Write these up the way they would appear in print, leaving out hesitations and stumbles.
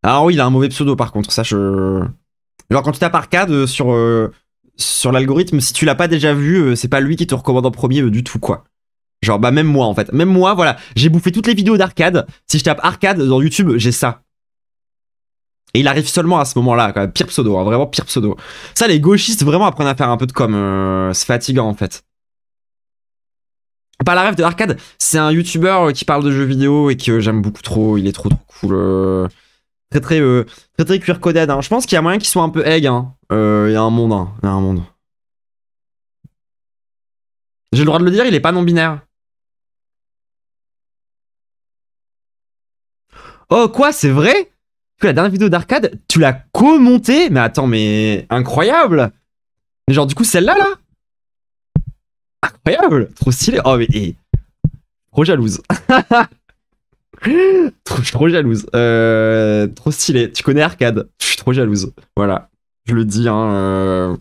Alors oui, il a un mauvais pseudo par contre, ça je... Genre quand tu tapes arcade sur l'algorithme, si tu l'as pas déjà vu, c'est pas lui qui te recommande en premier du tout quoi. Genre bah même moi en fait. Même moi, voilà, j'ai bouffé toutes les vidéos d'arcade. Si je tape arcade dans YouTube, j'ai ça. Et il arrive seulement à ce moment-là, quand même. Pire pseudo, hein, vraiment pire pseudo. Ça, les gauchistes vraiment apprennent à faire un peu de com. C'est fatigant en fait. Pas la rêve de arcade, c'est un youtubeur qui parle de jeux vidéo et que j'aime beaucoup trop. Il est trop cool. Très queer coded. Hein. Je pense qu'il y a moyen qu'il soit un peu egg. Hein. Il y a un monde. Hein. Il y a un monde. J'ai le droit de le dire, il est pas non-binaire. Oh quoi, c'est vrai? La dernière vidéo d'arcade, tu l'as commentée? Mais attends, mais incroyable! Mais genre du coup celle-là là? Incroyable! Trop stylé! Oh mais trop jalouse. trop jalouse. Trop stylé. Tu connais arcade? Je suis trop jalouse. Voilà. Je le dis hein.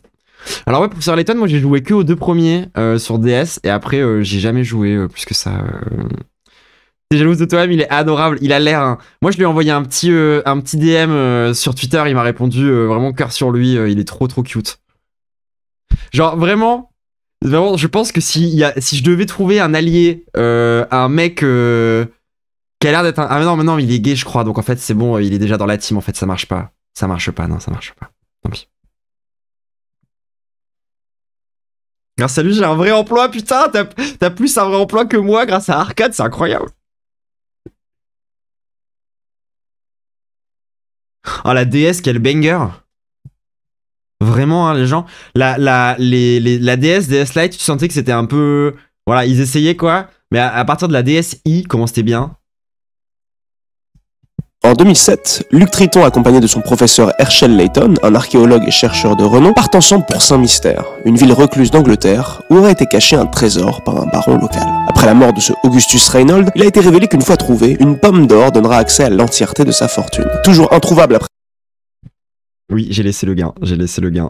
Alors ouais, Professeur Layton, moi j'ai joué que aux 2 premiers sur DS et après j'ai jamais joué plus que ça. T'es jalouse de toi-même, il est adorable, il a l'air... Hein. Moi je lui ai envoyé un petit DM sur Twitter, il m'a répondu vraiment cœur sur lui, il est trop cute. Genre vraiment, je pense que si je devais trouver un allié, un mec qui a l'air d'être un... Ah mais non, il est gay je crois, donc en fait c'est bon, il est déjà dans la team en fait, ça marche pas. Ça marche pas, non ça marche pas. Tant pis. Grâce à lui j'ai un vrai emploi, putain, t'as plus un vrai emploi que moi grâce à Arcade, c'est incroyable. Oh la DS, quel banger! Vraiment, hein, les gens. La DS Lite, tu sentais que c'était un peu. Voilà, ils essayaient quoi. Mais à partir de la DSi, comment c'était bien. En 2007, Luc Triton, accompagné de son professeur Herschel Layton, un archéologue et chercheur de renom, partent ensemble pour Saint-Mystère, une ville recluse d'Angleterre où aurait été caché un trésor par un baron local. Après la mort de ce Augustus Reynolds, il a été révélé qu'une fois trouvée, une pomme d'or donnera accès à l'entièreté de sa fortune. Toujours introuvable après... Oui, j'ai laissé le gain,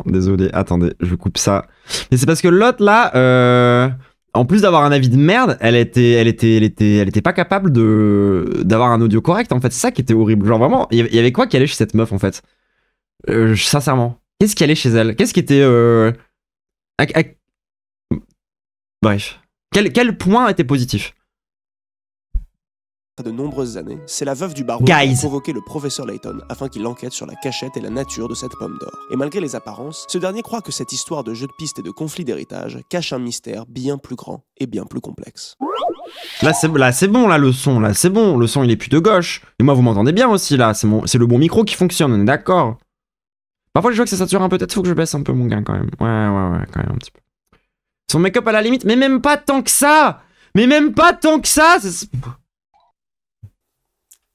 désolé, attendez, je coupe ça. Mais c'est parce que l'autre là, en plus d'avoir un avis de merde, elle était pas capable d'avoir un audio correct en fait, c'est ça qui était horrible. Genre vraiment, il y avait quoi qui allait chez cette meuf en fait? Sincèrement, qu'est-ce qui allait chez elle? Qu'est-ce qui était... Bref, quel point était positif? De nombreuses années, c'est la veuve du baron qui a provoqué le professeur Layton afin qu'il enquête sur la cachette et la nature de cette pomme d'or. Et malgré les apparences, ce dernier croit que cette histoire de jeu de piste et de conflit d'héritage cache un mystère bien plus grand et bien plus complexe. Là c'est bon là le son, le son il est plus de gauche. Et moi vous m'entendez bien aussi là, c'est le bon micro qui fonctionne, on est d'accord. Parfois je vois que ça sature un peu, peut-être faut que je baisse un peu mon gain quand même. Ouais, quand même un petit peu. Son make-up à la limite, mais même pas tant que ça.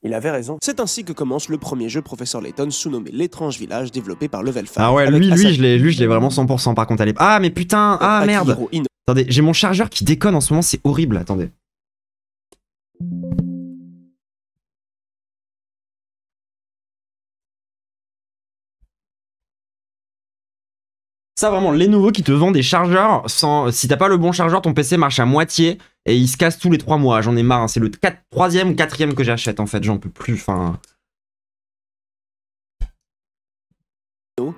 Il avait raison. C'est ainsi que commence le premier jeu Professeur Layton sous-nommé L'étrange village développé par Level 5. Ah ouais, lui je l'ai vraiment 100% par contre. Ah mais putain, ah merde. Attendez, j'ai mon chargeur qui déconne en ce moment, c'est horrible, attendez. Ça vraiment, les nouveaux qui te vendent des chargeurs sans... Si t'as pas le bon chargeur, ton PC marche à moitié et il se casse tous les 3 mois. J'en ai marre, hein. C'est le 3e ou 4e que j'achète en fait, j'en peux plus, enfin...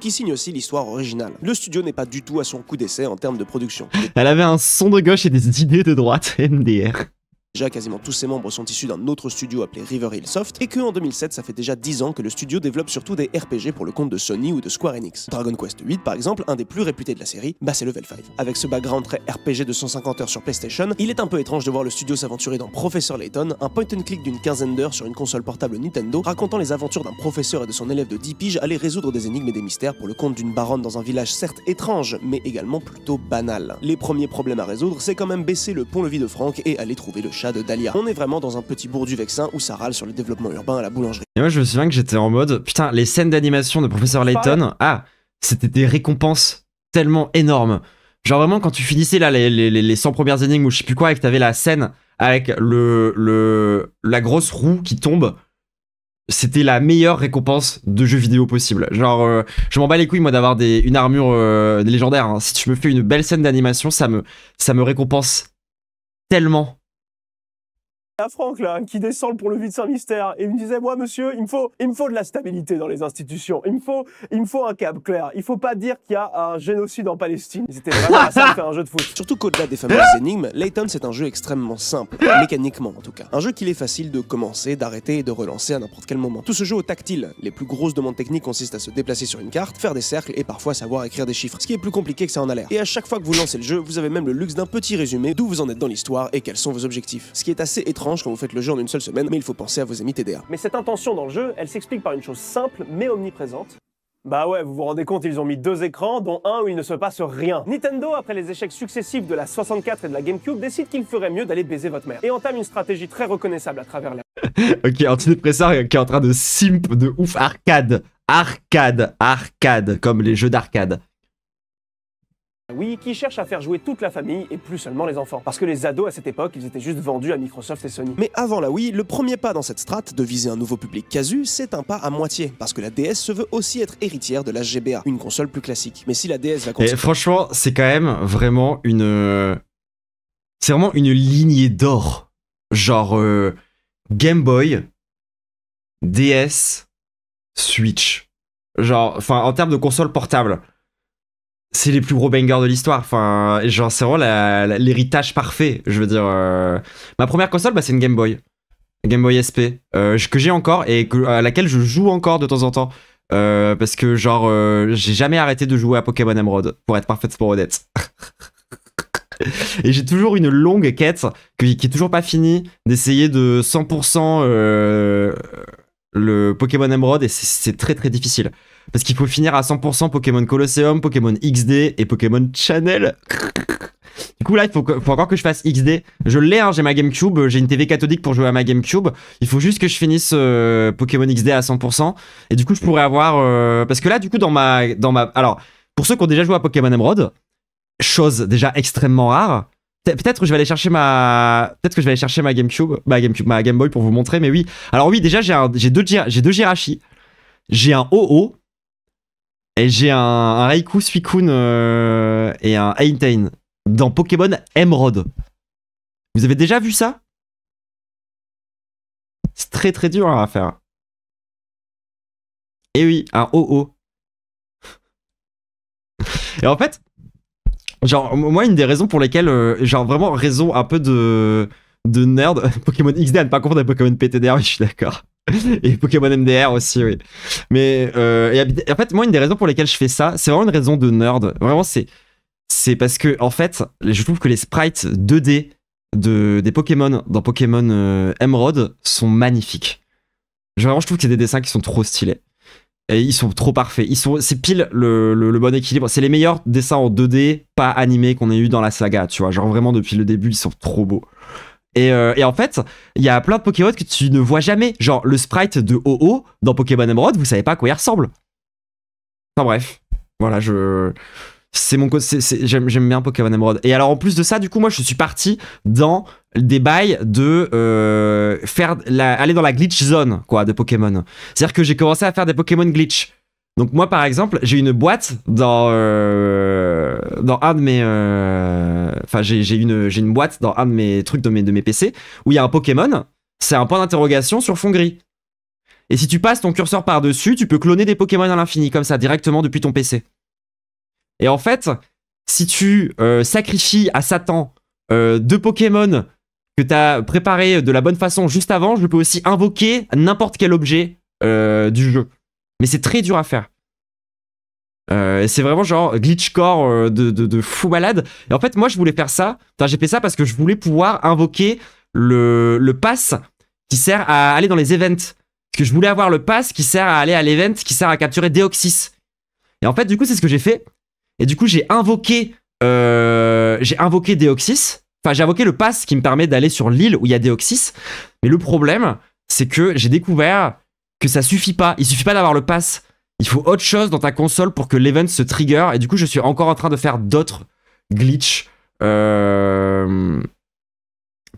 Qui signe aussi l'histoire originale. Le studio n'est pas du tout à son coup d'essai en termes de production. Elle avait un son de gauche et des idées de droite, MDR. Déjà, quasiment tous ses membres sont issus d'un autre studio appelé River Hill Soft, et qu'en 2007, ça fait déjà 10 ans que le studio développe surtout des RPG pour le compte de Sony ou de Square Enix. Dragon Quest VIII, par exemple, un des plus réputés de la série, bah c'est Level 5. Avec ce background très RPG de 150 heures sur PlayStation, il est un peu étrange de voir le studio s'aventurer dans Professeur Layton, un point and click d'une quinzaine d'heures sur une console portable Nintendo, racontant les aventures d'un professeur et de son élève de 10 piges aller résoudre des énigmes et des mystères pour le compte d'une baronne dans un village certes étrange, mais également plutôt banal. Les premiers problèmes à résoudre, c'est quand même baisser le pont-levis de Franck et aller trouver le chat de Dahlia. On est vraiment dans un petit bourg du Vexin où ça râle sur le développement urbain à la boulangerie. Et moi je me souviens que j'étais en mode, putain, les scènes d'animation de Professeur Layton, c'était des récompenses tellement énormes. Genre vraiment quand tu finissais là les 100 premières énigmes ou je sais plus quoi et que t'avais la scène avec la grosse roue qui tombe, c'était la meilleure récompense de jeu vidéo possible. Genre, je m'en bats les couilles moi d'avoir une armure légendaire. Hein. Si tu me fais une belle scène d'animation, ça me récompense tellement. à Franck là, qui descend pour le vide Saint-Mystère et il me disait moi monsieur, il me faut de la stabilité dans les institutions, il me faut un cap clair, il faut pas dire qu'il y a un génocide en Palestine. Ils étaient vraiment à ça de faire un jeu de foot. Surtout qu'au-delà des fameuses énigmes, Layton c'est un jeu extrêmement simple, mécaniquement en tout cas. Un jeu qu'il est facile de commencer, d'arrêter et de relancer à n'importe quel moment. Tout ce jeu au tactile, les plus grosses demandes techniques consistent à se déplacer sur une carte, faire des cercles et parfois savoir écrire des chiffres, ce qui est plus compliqué que ça en a l'air. Et à chaque fois que vous lancez le jeu, vous avez même le luxe d'un petit résumé d'où vous en êtes dans l'histoire et quels sont vos objectifs. Ce qui est assez étrange quand vous faites le jeu en une seule semaine, mais il faut penser à vos amis TDA. Mais cette intention dans le jeu, elle s'explique par une chose simple mais omniprésente. Bah ouais, vous vous rendez compte, ils ont mis 2 écrans, dont un où il ne se passe rien. Nintendo, après les échecs successifs de la 64 et de la GameCube, décide qu'il ferait mieux d'aller baiser votre mère, et entame une stratégie très reconnaissable à travers la... Ok, antidépresseur qui est en train de simp de ouf, arcade, comme les jeux d'arcade. Oui, qui cherche à faire jouer toute la famille et plus seulement les enfants. Parce que les ados à cette époque, ils étaient juste vendus à Microsoft et Sony. Mais avant la Wii, le premier pas dans cette strate de viser un nouveau public casu, c'est un pas à moitié. Parce que la DS se veut aussi être héritière de la GBA, une console plus classique. Mais si la DS va continuer... Et franchement, c'est quand même vraiment une... C'est vraiment une lignée d'or. Genre Game Boy, DS, Switch. Genre, enfin, en termes de console portable. C'est les plus gros bangers de l'histoire. Enfin, genre, c'est vraiment l'héritage parfait. Je veux dire, ma première console, bah, c'est une Game Boy. Game Boy SP. Que j'ai encore et à laquelle je joue encore de temps en temps. Parce que, genre, j'ai jamais arrêté de jouer à Pokémon Emerald, pour être parfaitement honnête. Et j'ai toujours une longue quête qui est toujours pas finie d'essayer de 100% le Pokémon Emerald et c'est très très difficile. Parce qu'il faut finir à 100% Pokémon Colosseum, Pokémon XD et Pokémon Channel. Du coup là, il faut encore que je fasse XD. Je l'ai, hein, j'ai ma GameCube, j'ai une TV cathodique pour jouer à ma GameCube. Il faut juste que je finisse Pokémon XD à 100%. Et du coup, je pourrais avoir... parce que là, du coup, dans ma... Alors, pour ceux qui ont déjà joué à Pokémon Emerald, chose déjà extrêmement rare... Peut-être que je vais aller chercher ma GameCube, ma Game Boy pour vous montrer, mais oui. Alors oui, déjà, j'ai deux Jirachi. J'ai un OO. Et j'ai un Raikou, Suicune et un Aintain dans Pokémon Emerald. Vous avez déjà vu ça? C'est très très dur à faire. Et oui, un OO. Et en fait, genre, moi, une des raisons pour lesquelles, genre vraiment raison un peu de nerd, Pokémon XD à ne pas confondre avec Pokémon PTDR, je suis d'accord. Et Pokémon MDR aussi, oui. Mais en fait, moi, une des raisons pour lesquelles je fais ça, c'est vraiment une raison de nerd. Vraiment, c'est parce que, en fait, je trouve que les sprites 2D des Pokémon dans Pokémon Emerald sont magnifiques. Vraiment, je trouve qu'il y a des dessins qui sont trop stylés. Et ils sont trop parfaits. C'est pile le bon équilibre. C'est les meilleurs dessins en 2D, pas animés qu'on ait eu dans la saga, tu vois. Genre vraiment, depuis le début, ils sont trop beaux. Et en fait, il y a plein de Pokémon que tu ne vois jamais. Genre, le sprite de OO dans Pokémon Emerald, vous savez pas à quoi il ressemble. Enfin bref, voilà, j'aime bien Pokémon Emerald. Et alors, en plus de ça, du coup, moi, je suis parti dans des bails de aller dans la glitch zone, quoi, de Pokémon. C'est-à-dire que j'ai commencé à faire des Pokémon glitch. Donc moi, par exemple, j'ai une boîte dans un de mes... Enfin, j'ai une boîte dans un de mes trucs de mes PC où il y a un Pokémon, c'est un point d'interrogation sur fond gris. Et si tu passes ton curseur par-dessus, tu peux cloner des Pokémon à l'infini, comme ça, directement depuis ton PC. Et en fait, si tu sacrifies à Satan 2 Pokémon que tu as préparés de la bonne façon juste avant, je peux aussi invoquer n'importe quel objet du jeu. Mais c'est très dur à faire. C'est vraiment genre glitchcore de fou malade. Et en fait, moi, je voulais faire ça. Enfin, j'ai fait ça parce que je voulais pouvoir invoquer le pass qui sert à aller dans les events. Parce que je voulais avoir le pass qui sert à aller à l'event, qui sert à capturer Deoxys. Et en fait, du coup, c'est ce que j'ai fait. Et du coup, j'ai invoqué Deoxys. Enfin, j'ai invoqué le pass qui me permet d'aller sur l'île où il y a Deoxys. Mais le problème, c'est que j'ai découvert que ça suffit pas. Il suffit pas d'avoir le pass. Il faut autre chose dans ta console pour que l'event se trigger. Et du coup, je suis encore en train de faire d'autres glitches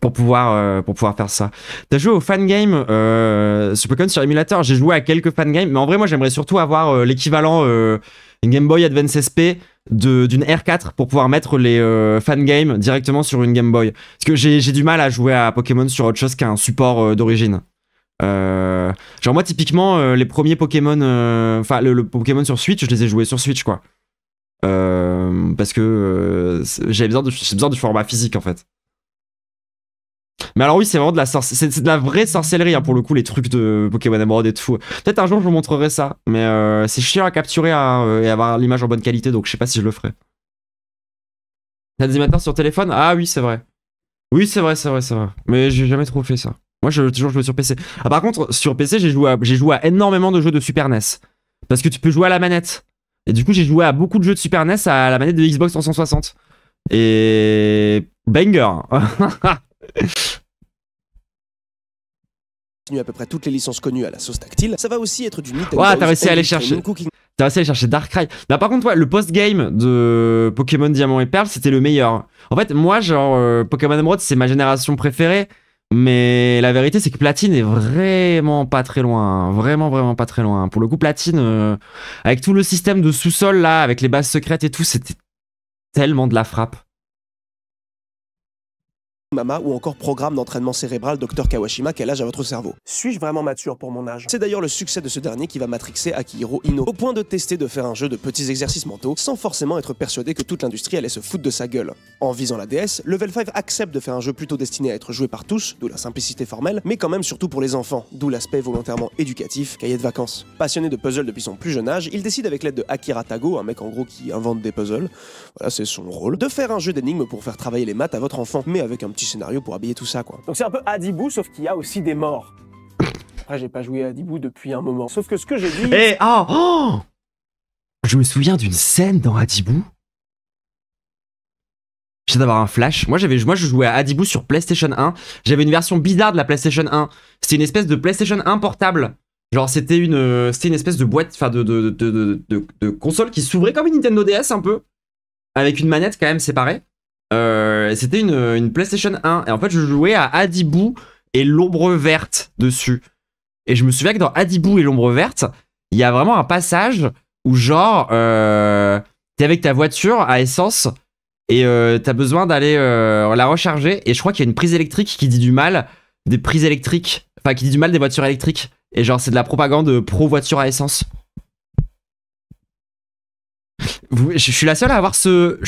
pour pouvoir faire ça. T'as joué au fangame sur Pokémon sur émulateur? J'ai joué à quelques fangames, mais en vrai, moi, j'aimerais surtout avoir l'équivalent une Game Boy Advance SP d'une R4 pour pouvoir mettre les fangames directement sur une Game Boy. Parce que j'ai du mal à jouer à Pokémon sur autre chose qu'un support d'origine. Genre moi typiquement les premiers Pokémon, enfin le Pokémon sur Switch, je les ai joués sur Switch quoi. Parce que j'ai besoin du format physique en fait. Mais alors oui, c'est vraiment de la c'est de la vraie sorcellerie hein, pour le coup, les trucs de Pokémon Emerald et tout. Peut-être un jour je vous montrerai ça, mais c'est chiant à capturer hein, et avoir l'image en bonne qualité, donc je sais pas si je le ferai. T'as des émetteurs sur téléphone? Ah oui, c'est vrai. Oui, c'est vrai. Mais j'ai jamais trop fait ça. Moi, j'ai toujours joué sur PC. Ah, par contre, sur PC, j'ai joué à énormément de jeux de Super NES. Parce que tu peux jouer à la manette. Et du coup, j'ai joué à beaucoup de jeux de Super NES à la manette de Xbox 360. Et... banger. À peu près toutes les licences connues à la sauce tactile, ça va aussi être du Nintendo. Ouais, t'as réussi à aller chercher. T'as réussi à aller chercher Darkrai. Bah, par contre, ouais, le post-game de Pokémon Diamant et Perle, c'était le meilleur. En fait, moi, genre, Pokémon Emerald, c'est ma génération préférée. Mais la vérité, c'est que Platine est vraiment pas très loin. Vraiment pas très loin. Pour le coup, Platine, avec tout le système de sous-sol là, avec les bases secrètes et tout, c'était tellement de la frappe. Mama ou encore programme d'entraînement cérébral Dr Kawashima, quel âge a votre cerveau? Suis-je vraiment mature pour mon âge? C'est d'ailleurs le succès de ce dernier qui va matrixer Akihiro Ino, au point de tester de faire un jeu de petits exercices mentaux sans forcément être persuadé que toute l'industrie allait se foutre de sa gueule. En visant la DS, Level 5 accepte de faire un jeu plutôt destiné à être joué par tous, d'où la simplicité formelle, mais quand même surtout pour les enfants, d'où l'aspect volontairement éducatif, cahier de vacances. Passionné de puzzles depuis son plus jeune âge, il décide avec l'aide de Akira Tago, un mec en gros qui invente des puzzles, voilà c'est son rôle, de faire un jeu d'énigmes pour faire travailler les maths à votre enfant, mais avec un petit scénario pour habiller tout ça quoi. Donc c'est un peu Hadibou sauf qu'il y a aussi des morts. Après j'ai pas joué à Hadibou depuis un moment. Sauf que ce que j'ai dit... Eh oh, je me souviens d'une scène dans Hadibou. Je viens d'avoir un flash. Moi je jouais à Hadibou sur PlayStation 1. J'avais une version bizarre de la PlayStation 1. C'était une espèce de PlayStation 1 portable. Genre c'était une espèce de boîte, enfin de console qui s'ouvrait comme une Nintendo DS un peu. Avec une manette quand même séparée. C'était une PlayStation 1 et en fait je jouais à Hadibou et l'ombre verte dessus et je me souviens que dans Hadibou et l'ombre verte il y a vraiment un passage où genre t'es avec ta voiture à essence et t'as besoin d'aller la recharger et je crois qu'il y a une prise électrique qui dit du mal des prises électriques, enfin qui dit du mal des voitures électriques et genre c'est de la propagande pro voiture à essence. Je suis la seule à avoir ce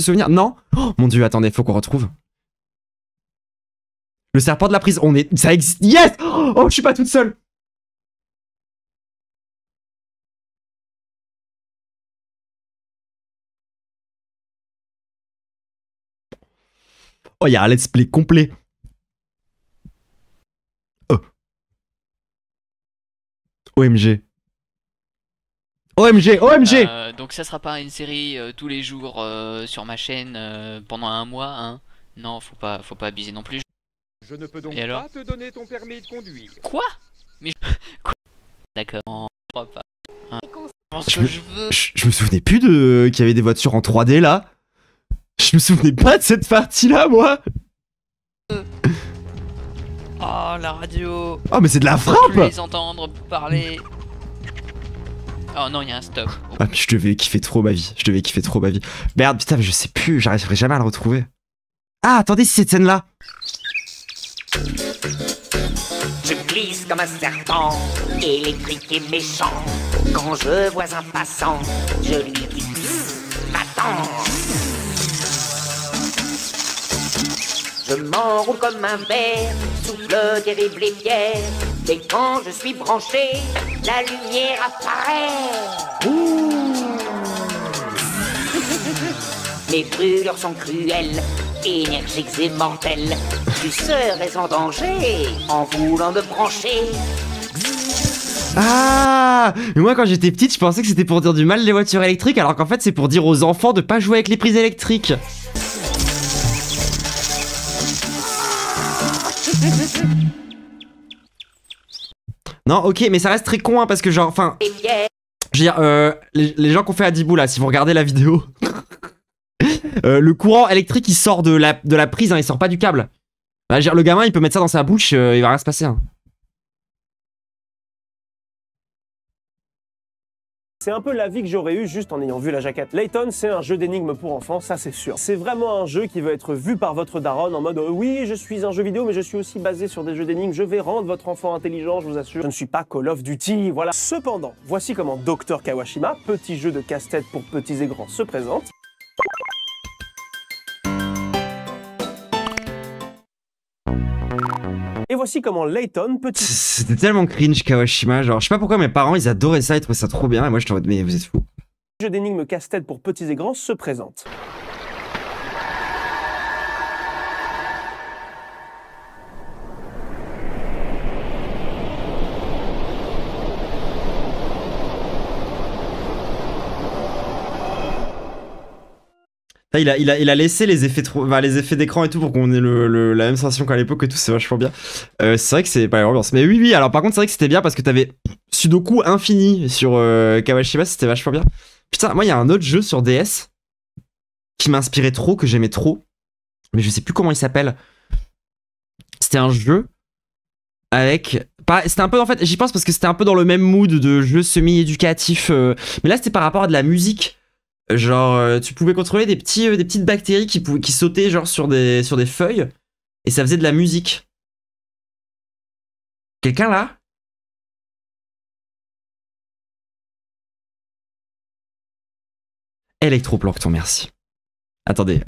souvenir. Non. Oh, mon dieu, attendez, faut qu'on retrouve. Le serpent de la prise, ça existe. Yes. Oh, je suis pas toute seule. Oh, il y a un let's play complet. Oh. OMG. OMG. Donc ça sera pas une série tous les jours sur ma chaîne pendant un mois, hein. Non, faut pas abuser non plus. Je ne peux donc pas te donner ton permis de conduire. Quoi? Mais quoi? D'accord, je crois pas. Hein. Je me souvenais plus qu'il y avait des voitures en 3D là. Je me souvenais pas de cette partie là moi. Oh la radio. Oh mais c'est de la frappe. Je peux les entendre parler. Oh non, il y a un stop. Ah, mais je devais kiffer trop ma vie. Merde, putain, mais je sais plus. J'arriverai jamais à le retrouver. Ah, attendez, c'est cette scène-là. Je glisse comme un serpent, électrique et méchant. Quand je vois un passant, je lui dis va-t'en. Je m'enroule comme un ver, souffle terrible et fier. Et quand je suis branché, la lumière apparaît. Ouh. Mes brûlures sont cruelles, énergiques et mortelles. Tu serais en danger en voulant me brancher. Ah, mais moi quand j'étais petite, je pensais que c'était pour dire du mal les voitures électriques, alors qu'en fait c'est pour dire aux enfants de pas jouer avec les prises électriques. Non, ok, mais ça reste très con, hein, parce que genre, enfin... Je veux dire, les gens qui ont fait Hadibou, là, si vous regardez la vidéo... le courant électrique, il sort de la prise, hein, il sort pas du câble. Bah, je veux dire, le gamin, il peut mettre ça dans sa bouche, il va rien se passer, hein. C'est un peu l'avis que j'aurais eu juste en ayant vu la jaquette. Layton, c'est un jeu d'énigmes pour enfants, ça c'est sûr. C'est vraiment un jeu qui veut être vu par votre daronne en mode oui, je suis un jeu vidéo, mais je suis aussi basé sur des jeux d'énigmes, je vais rendre votre enfant intelligent, je vous assure. Je ne suis pas Call of Duty, voilà. Cependant, voici comment Dr Kawashima, petit jeu de casse-tête pour petits et grands, se présente. Et voici comment Layton, petit... C'était tellement cringe Kawashima, genre je sais pas pourquoi mes parents ils adoraient ça, ils trouvaient ça trop bien et moi je t'en mais vous êtes fous. Jeu d'énigmes casse-tête pour petits et grands se présente. Il a laissé les effets les effets d'écran et tout pour qu'on ait la même sensation qu'à l'époque et tout, c'est vachement bien. C'est vrai que c'est pas l'ambiance. Mais oui, alors par contre, c'est vrai que c'était bien parce que t'avais Sudoku infini sur Kawashima, c'était vachement bien. Putain, moi, il y a un autre jeu sur DS qui m'inspirait trop, que j'aimais trop, mais je sais plus comment il s'appelle. C'était un jeu avec... C'était un peu, en fait, j'y pense parce que c'était un peu dans le même mood de jeu semi-éducatif. Mais là, c'était par rapport à de la musique. Genre, tu pouvais contrôler des petites bactéries qui sautaient genre sur des feuilles et ça faisait de la musique. Quelqu'un là? Électroplancton, merci. Attendez.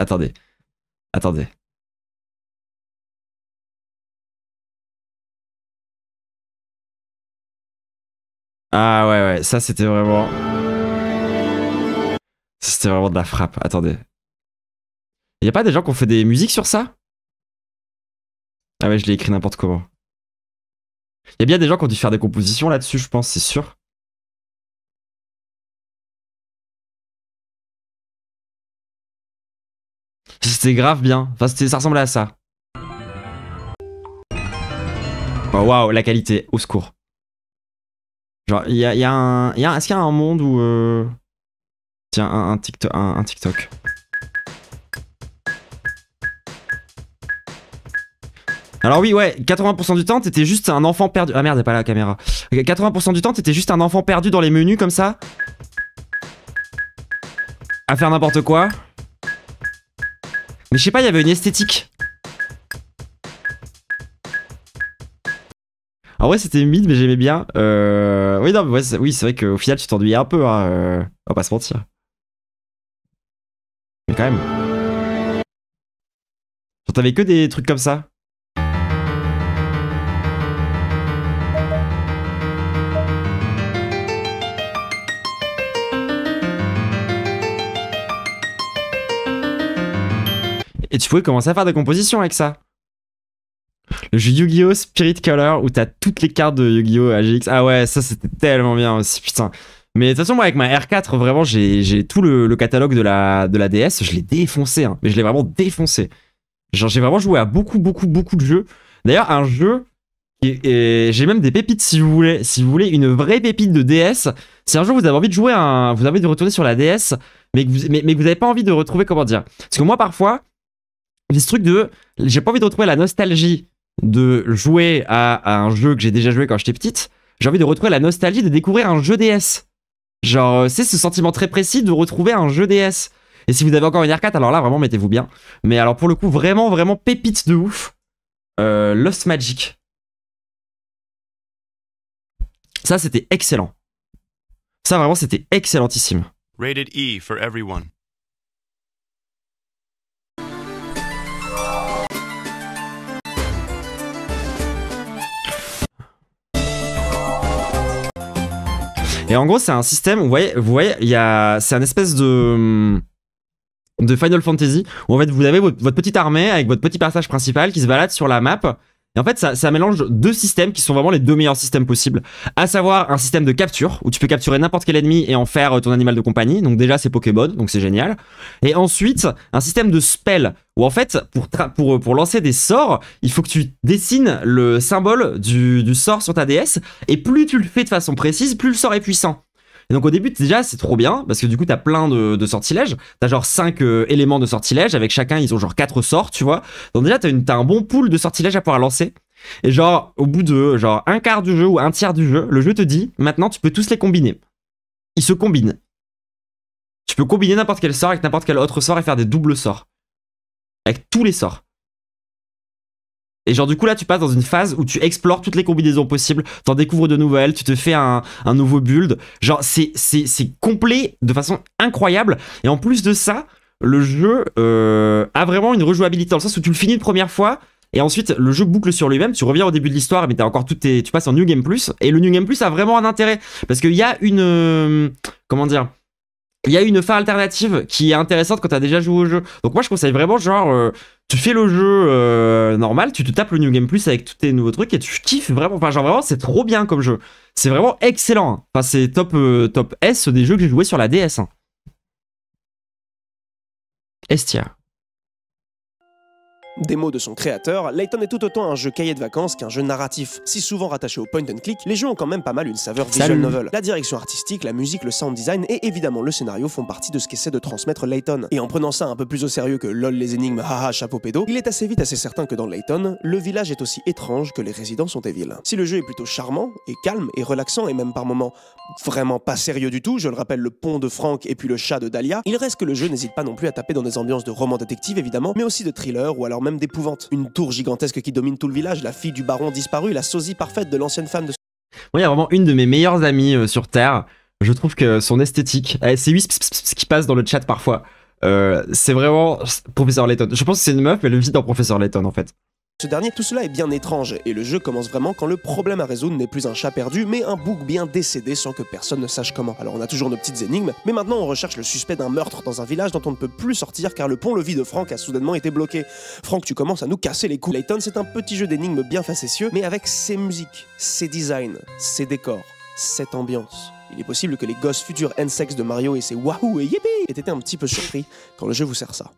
Ah ouais, ça c'était vraiment... C'était vraiment de la frappe. Attendez. Y a pas des gens qui ont fait des musiques sur ça? Ah ouais, je l'ai écrit n'importe comment. Y a bien des gens qui ont dû faire des compositions là-dessus, je pense, c'est sûr. C'était grave bien. Enfin, ça ressemblait à ça. Oh waouh, la qualité, au secours. Genre, est-ce qu'il y a un monde où... Tiens, un TikTok. Alors oui, ouais, 80% du temps, t'étais juste un enfant perdu. Ah merde, y'a pas la caméra. 80% du temps, t'étais juste un enfant perdu dans les menus comme ça. À faire n'importe quoi. Mais je sais pas, il y avait une esthétique. En vrai, c'était humide, mais j'aimais bien. Oui, non, mais ouais, oui, c'est vrai qu'au final, tu t'ennuyais un peu, hein. On va pas se mentir. Mais quand même. Genre, t'avais que des trucs comme ça. Et tu pouvais commencer à faire des compositions avec ça. Le jeu Yu-Gi-Oh! Spirit Color où t'as toutes les cartes de Yu-Gi-Oh! AGX. Ah ouais, ça c'était tellement bien aussi, putain. Mais de toute façon, moi avec ma R4, vraiment, j'ai tout le catalogue de la DS, je l'ai défoncé, hein. Mais je l'ai vraiment défoncé. Genre, j'ai vraiment joué à beaucoup de jeux. D'ailleurs, un jeu, et j'ai même des pépites si vous voulez. Si vous voulez une vraie pépite de DS, si un jour vous avez envie de jouer vous avez envie de retourner sur la DS, mais que vous avez pas envie de retrouver, comment dire. Parce que moi, parfois, j'ai ce truc j'ai pas envie de retrouver la nostalgie de jouer à un jeu que j'ai déjà joué quand j'étais petite. J'ai envie de retrouver la nostalgie de découvrir un jeu DS. Genre, c'est ce sentiment très précis de retrouver un jeu DS. Et si vous avez encore une R4, alors là, vraiment, mettez-vous bien. Mais alors, pour le coup, vraiment pépite de ouf. Lost Magic. Ça, c'était excellent. Ça, vraiment, c'était excellentissime. Rated E for everyone. Et en gros, c'est un système, vous voyez, c'est un espèce de Final Fantasy où en fait vous avez votre petite armée avec votre petit personnage principal qui se balade sur la map. Et en fait, ça mélange deux systèmes qui sont vraiment les deux meilleurs systèmes possibles. À savoir un système de capture où tu peux capturer n'importe quel ennemi et en faire ton animal de compagnie. Donc déjà, c'est Pokémon, donc c'est génial. Et ensuite, un système de spell où en fait, pour lancer des sorts, il faut que tu dessines le symbole du sort sur ta DS. Et plus tu le fais de façon précise, plus le sort est puissant. Et donc au début, déjà, c'est trop bien, parce que du coup, t'as plein de sortilèges. T'as genre 5 éléments de sortilèges, avec chacun, ils ont genre 4 sorts, tu vois. Donc déjà, t'as un bon pool de sortilèges à pouvoir lancer. Et genre, au bout de genre un quart du jeu ou un tiers du jeu, le jeu te dit, maintenant, tu peux tous les combiner. il se combine. Tu peux combiner n'importe quel sort avec n'importe quel autre sort et faire des doubles sorts. Avec tous les sorts. Et genre du coup là tu passes dans une phase où tu explores toutes les combinaisons possibles, t'en découvres de nouvelles, tu te fais un nouveau build. Genre c'est complet de façon incroyable. Et en plus de ça, le jeu a vraiment une rejouabilité dans le sens où tu le finis une première fois et ensuite le jeu boucle sur lui-même, tu reviens au début de l'histoire mais t'as encore tu passes en New Game Plus. Et le New Game Plus a vraiment un intérêt parce qu'il y a une... comment dire, il y a une fin alternative qui est intéressante quand t'as déjà joué au jeu. Donc moi je conseille vraiment genre tu fais le jeu normal, tu te tapes le New Game Plus avec tous tes nouveaux trucs et tu kiffes vraiment. Enfin genre vraiment c'est trop bien comme jeu. C'est vraiment excellent. Hein. Enfin c'est top S des jeux que j'ai joué sur la DS. Hein. Estia. Démo de son créateur, Layton est tout autant un jeu cahier de vacances qu'un jeu narratif. Si souvent rattaché au point and click, les jeux ont quand même pas mal une saveur visual novel. La direction artistique, la musique, le sound design et évidemment le scénario font partie de ce qu'essaie de transmettre Layton. Et en prenant ça un peu plus au sérieux que lol les énigmes, haha chapeau pédo, il est assez vite assez certain que dans Layton, le village est aussi étrange que les résidents sont evil. Si le jeu est plutôt charmant et calme et relaxant et même par moments vraiment pas sérieux du tout, je le rappelle le pont de Frank et puis le chat de Dahlia, il reste que le jeu n'hésite pas non plus à taper dans des ambiances de roman détective évidemment, mais aussi de thriller ou alors même d'épouvante. Une tour gigantesque qui domine tout le village, la fille du baron disparu, la sosie parfaite de l'ancienne femme de... Moi, il y a vraiment une de mes meilleures amies sur Terre. Je trouve que son esthétique, c'est Wisp qui passe dans le chat parfois. C'est vraiment Professeur Layton. Je pense que c'est une meuf, mais elle vit dans Professeur Layton en fait. Ce dernier, tout cela est bien étrange, et le jeu commence vraiment quand le problème à résoudre n'est plus un chat perdu, mais un bouc bien décédé sans que personne ne sache comment. Alors on a toujours nos petites énigmes, mais maintenant on recherche le suspect d'un meurtre dans un village dont on ne peut plus sortir car le pont-levis de Frank a soudainement été bloqué. Frank, tu commences à nous casser les couilles. Layton, c'est un petit jeu d'énigmes bien facétieux, mais avec ses musiques, ses designs, ses décors, cette ambiance. Il est possible que les gosses futurs N-Sex de Mario et ses wahoo et yippee aient été un petit peu surpris quand le jeu vous sert ça.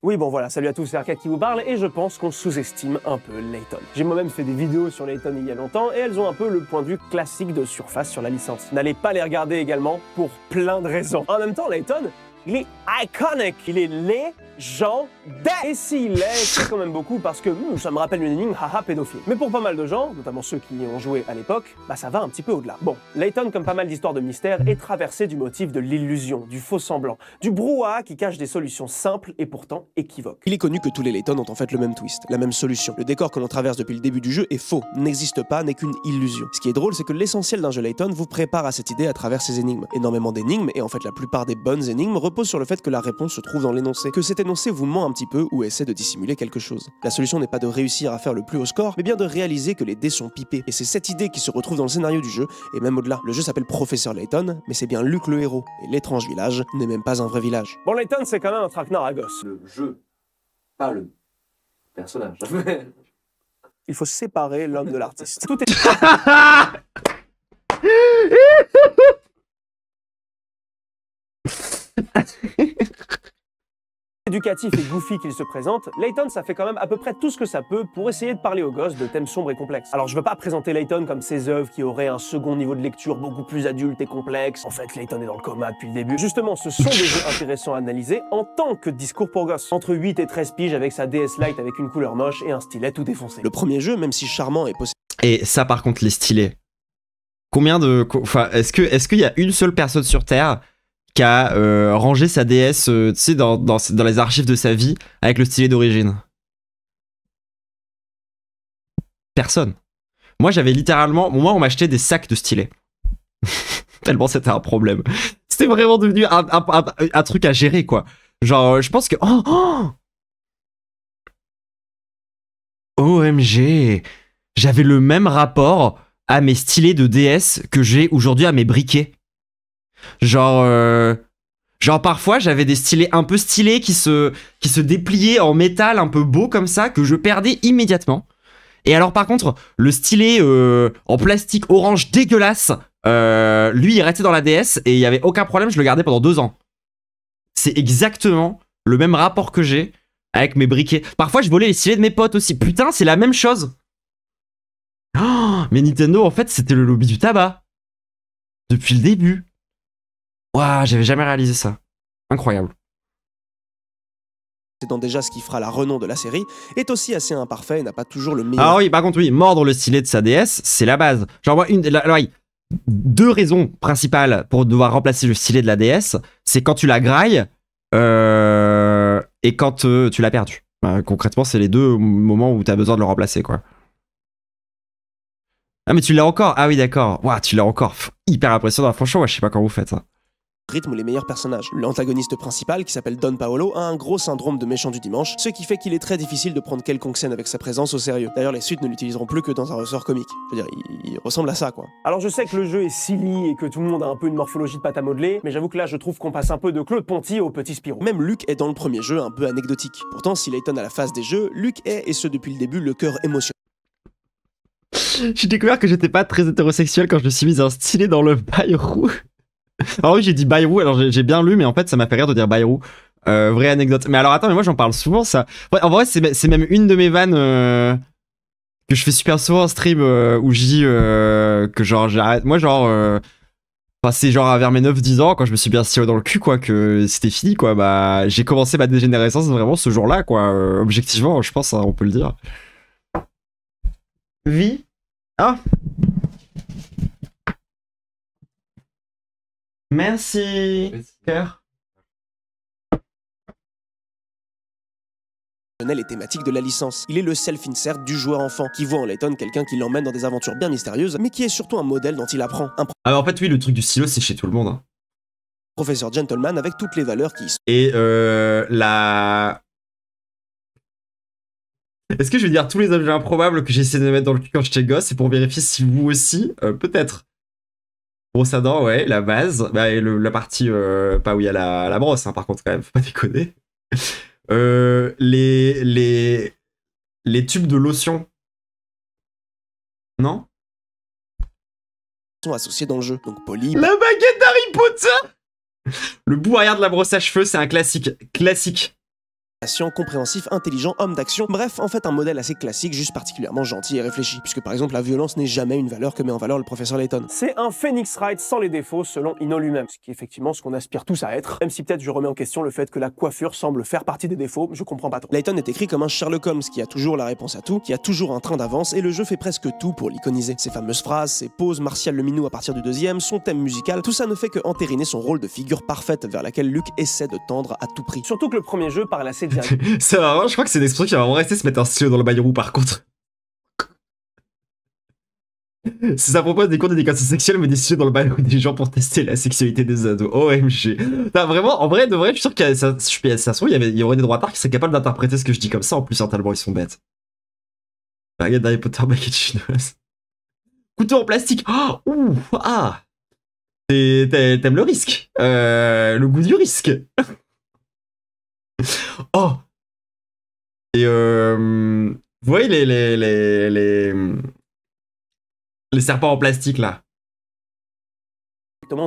Oui bon voilà, salut à tous, c'est Arcade qui vous parle et je pense qu'on sous-estime un peu Layton. J'ai moi-même fait des vidéos sur Layton il y a longtemps et elles ont un peu le point de vue classique de Surface sur la licence. N'allez pas les regarder également pour plein de raisons. En même temps, Layton, il est iconic, il est légendaire. Et s'il l'est, c'est quand même beaucoup parce que ça me rappelle une énigme, haha pédophile. Mais pour pas mal de gens, notamment ceux qui y ont joué à l'époque, bah ça va un petit peu au-delà. Bon, Layton, comme pas mal d'histoires de mystère, est traversé du motif de l'illusion, du faux semblant, du brouhaha qui cache des solutions simples et pourtant équivoques. Il est connu que tous les Layton ont en fait le même twist, la même solution. Le décor que l'on traverse depuis le début du jeu est faux, n'existe pas, n'est qu'une illusion. Ce qui est drôle, c'est que l'essentiel d'un jeu Layton vous prépare à cette idée à travers ces énigmes. Énormément d'énigmes, et en fait la plupart des bonnes énigmes reposent sur le fait que la réponse se trouve dans l'énoncé, que cet énoncé vous ment un petit peu ou essaie de dissimuler quelque chose. La solution n'est pas de réussir à faire le plus haut score, mais bien de réaliser que les dés sont pipés. Et c'est cette idée qui se retrouve dans le scénario du jeu, et même au-delà. Le jeu s'appelle Professeur Layton, mais c'est bien Luke le héros, et l'étrange village n'est même pas un vrai village. Bon, Layton, c'est quand même un traquenard à gosse. Le jeu, pas le personnage. Il faut séparer l'homme de l'artiste. Tout est... éducatif et goofy qu'il se présente, Layton ça fait quand même à peu près tout ce que ça peut pour essayer de parler aux gosses de thèmes sombres et complexes. Alors je veux pas présenter Layton comme ses œuvres qui auraient un second niveau de lecture beaucoup plus adulte et complexe. En fait Layton est dans le coma depuis le début. Justement ce sont des jeux intéressants à analyser en tant que discours pour gosses. Entre 8 et 13 piges avec sa DS Lite avec une couleur moche et un stylet tout défoncé. Le premier jeu, même si charmant et possible... Et ça par contre les stylets. Combien de... Enfin est-ce qu'il y a une seule personne sur Terre qui a rangé sa DS tu sais, dans les archives de sa vie avec le stylet d'origine? Personne. Moi j'avais littéralement... Moi on m'achetait des sacs de stylets. Tellement c'était un problème. C'était vraiment devenu un truc à gérer quoi. Genre je pense que... OMG. J'avais le même rapport à mes stylets de DS que j'ai aujourd'hui à mes briquets. Genre parfois j'avais des stylets un peu stylés qui se dépliaient en métal un peu beau comme ça que je perdais immédiatement. Et alors par contre le stylet en plastique orange dégueulasse, lui il restait dans la DS et il y avait aucun problème, je le gardais pendant 2 ans. C'est exactement le même rapport que j'ai avec mes briquets. Parfois je volais les stylets de mes potes aussi. Putain c'est la même chose. Oh, mais Nintendo en fait c'était le lobby du tabac. Depuis le début. Waouh, j'avais jamais réalisé ça. Incroyable. dans déjà ce qui fera la renom de la série, est aussi assez imparfait et n'a pas toujours le meilleur. Ah oui, par contre, oui, mordre le stylet de sa déesse, c'est la base. Genre, moi, deux raisons principales pour devoir remplacer le stylet de la déesse, c'est quand tu la grailles et quand tu l'as perdu. Concrètement, c'est les deux moments où tu as besoin de le remplacer, quoi. Ah, mais tu l'as encore? Ah oui, d'accord. Ouah, tu l'as encore. Hyper impressionnant. Franchement, moi, je sais pas comment vous faites ça. Rythme les meilleurs personnages. L'antagoniste principal, qui s'appelle Don Paolo, a un gros syndrome de méchant du dimanche, ce qui fait qu'il est très difficile de prendre quelconque scène avec sa présence au sérieux. D'ailleurs, les suites ne l'utiliseront plus que dans un ressort comique. Je veux dire, il ressemble à ça, quoi. Alors je sais que le jeu est silly et que tout le monde a un peu une morphologie de pâte à modeler, mais j'avoue que là je trouve qu'on passe un peu de Claude Ponty au petit Spirou. Même Luke est dans le premier jeu un peu anecdotique. Pourtant, si Layton a la phase des jeux, Luke est, et ce depuis le début, le cœur émotionnel. J'ai découvert que j'étais pas très hétérosexuel quand je me suis mis un stylet dans le Bayrou. Alors oui, j'ai dit Bayrou, alors j'ai bien lu, mais en fait, ça m'a fait rire de dire Bayrou. Vraie anecdote. Mais alors attends, mais moi j'en parle souvent, ça. Ouais, en vrai, c'est même une de mes vannes que je fais super souvent en stream où je dis que genre j'arrête. Moi, genre. C'est genre vers mes 9-10 ans, quand je me suis bien stylé dans le cul, quoi, que c'était fini, quoi. Bah, j'ai commencé ma dégénérescence vraiment ce jour-là, quoi. Objectivement, je pense, hein, on peut le dire. Vie. Ah. Merci. Cœur. Et thématique de la licence. Il est le self-insert du joueur enfant, qui voit en Layton quelqu'un qui l'emmène dans des aventures bien mystérieuses, mais qui est surtout un modèle dont il apprend. Un Ah bah en fait oui, le truc du stylo c'est chez tout le monde. Hein. Professeur gentleman avec toutes les valeurs qui y sont. Et la... Est-ce que je vais dire tous les objets improbables que j'ai essayé de mettre dans le cul quand j'étais gosse, c'est pour vérifier si vous aussi, peut-être. Brosse à dents, ouais, la base, bah, et la partie, pas où il y a la brosse, hein, par contre quand même, faut pas déconner. Les tubes de lotion. Non? Sont associés dans le jeu, donc poli. La baguette d'Harry Potter. Le bout arrière de la brosse à cheveux, c'est un classique. Classique. Compréhensif, intelligent, homme d'action, bref, en fait un modèle assez classique, juste particulièrement gentil et réfléchi, puisque par exemple la violence n'est jamais une valeur que met en valeur le professeur Layton. C'est un Phoenix Wright sans les défauts selon Ino lui-même, ce qui est effectivement ce qu'on aspire tous à être, même si peut-être je remets en question le fait que la coiffure semble faire partie des défauts, je comprends pas trop. Layton est écrit comme un Sherlock Holmes qui a toujours la réponse à tout, qui a toujours un train d'avance, et le jeu fait presque tout pour l'iconiser. Ses fameuses phrases, ses poses martiales le minou à partir du deuxième, son thème musical, tout ça ne fait que entériner son rôle de figure parfaite vers laquelle Luke essaie de tendre à tout prix. Surtout que le premier jeu parle assez direct. Ça va, je crois que c'est une expression qui va vraiment rester, se mettre un stylo dans le Bayrou par contre. Si ça propose des cours d'éducation sexuelle, mais des stylos dans le Bayrou des gens pour tester la sexualité des ados. OMG. Non, vraiment, en vrai, de vrai, je suis sûr que ça se trouve, il y aurait des droitards qui seraient capables d'interpréter ce que je dis comme ça, en plus, certainement, ils sont bêtes. Baguette d'Harry Potter, baguette chinoise. Couteau en plastique. Oh, ouh, ah. T'aimes le risque. Le goût du risque. Oh. Et vous voyez les serpents en plastique là.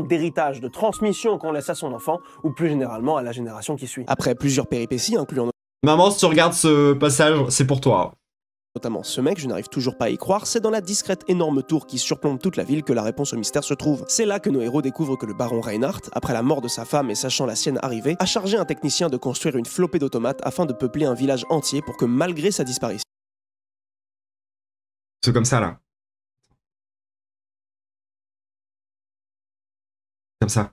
D'héritage, de transmission qu'on laisse à son enfant, ou plus généralement à la génération qui suit. Après plusieurs péripéties, incluant Maman, si tu regardes ce passage, c'est pour toi. Notamment ce mec, je n'arrive toujours pas à y croire, c'est dans la discrète énorme tour qui surplombe toute la ville que la réponse au mystère se trouve. C'est là que nos héros découvrent que le baron Reinhardt, après la mort de sa femme et sachant la sienne arriver, a chargé un technicien de construire une flopée d'automates afin de peupler un village entier pour que malgré sa disparition... C'est comme ça là. Comme ça.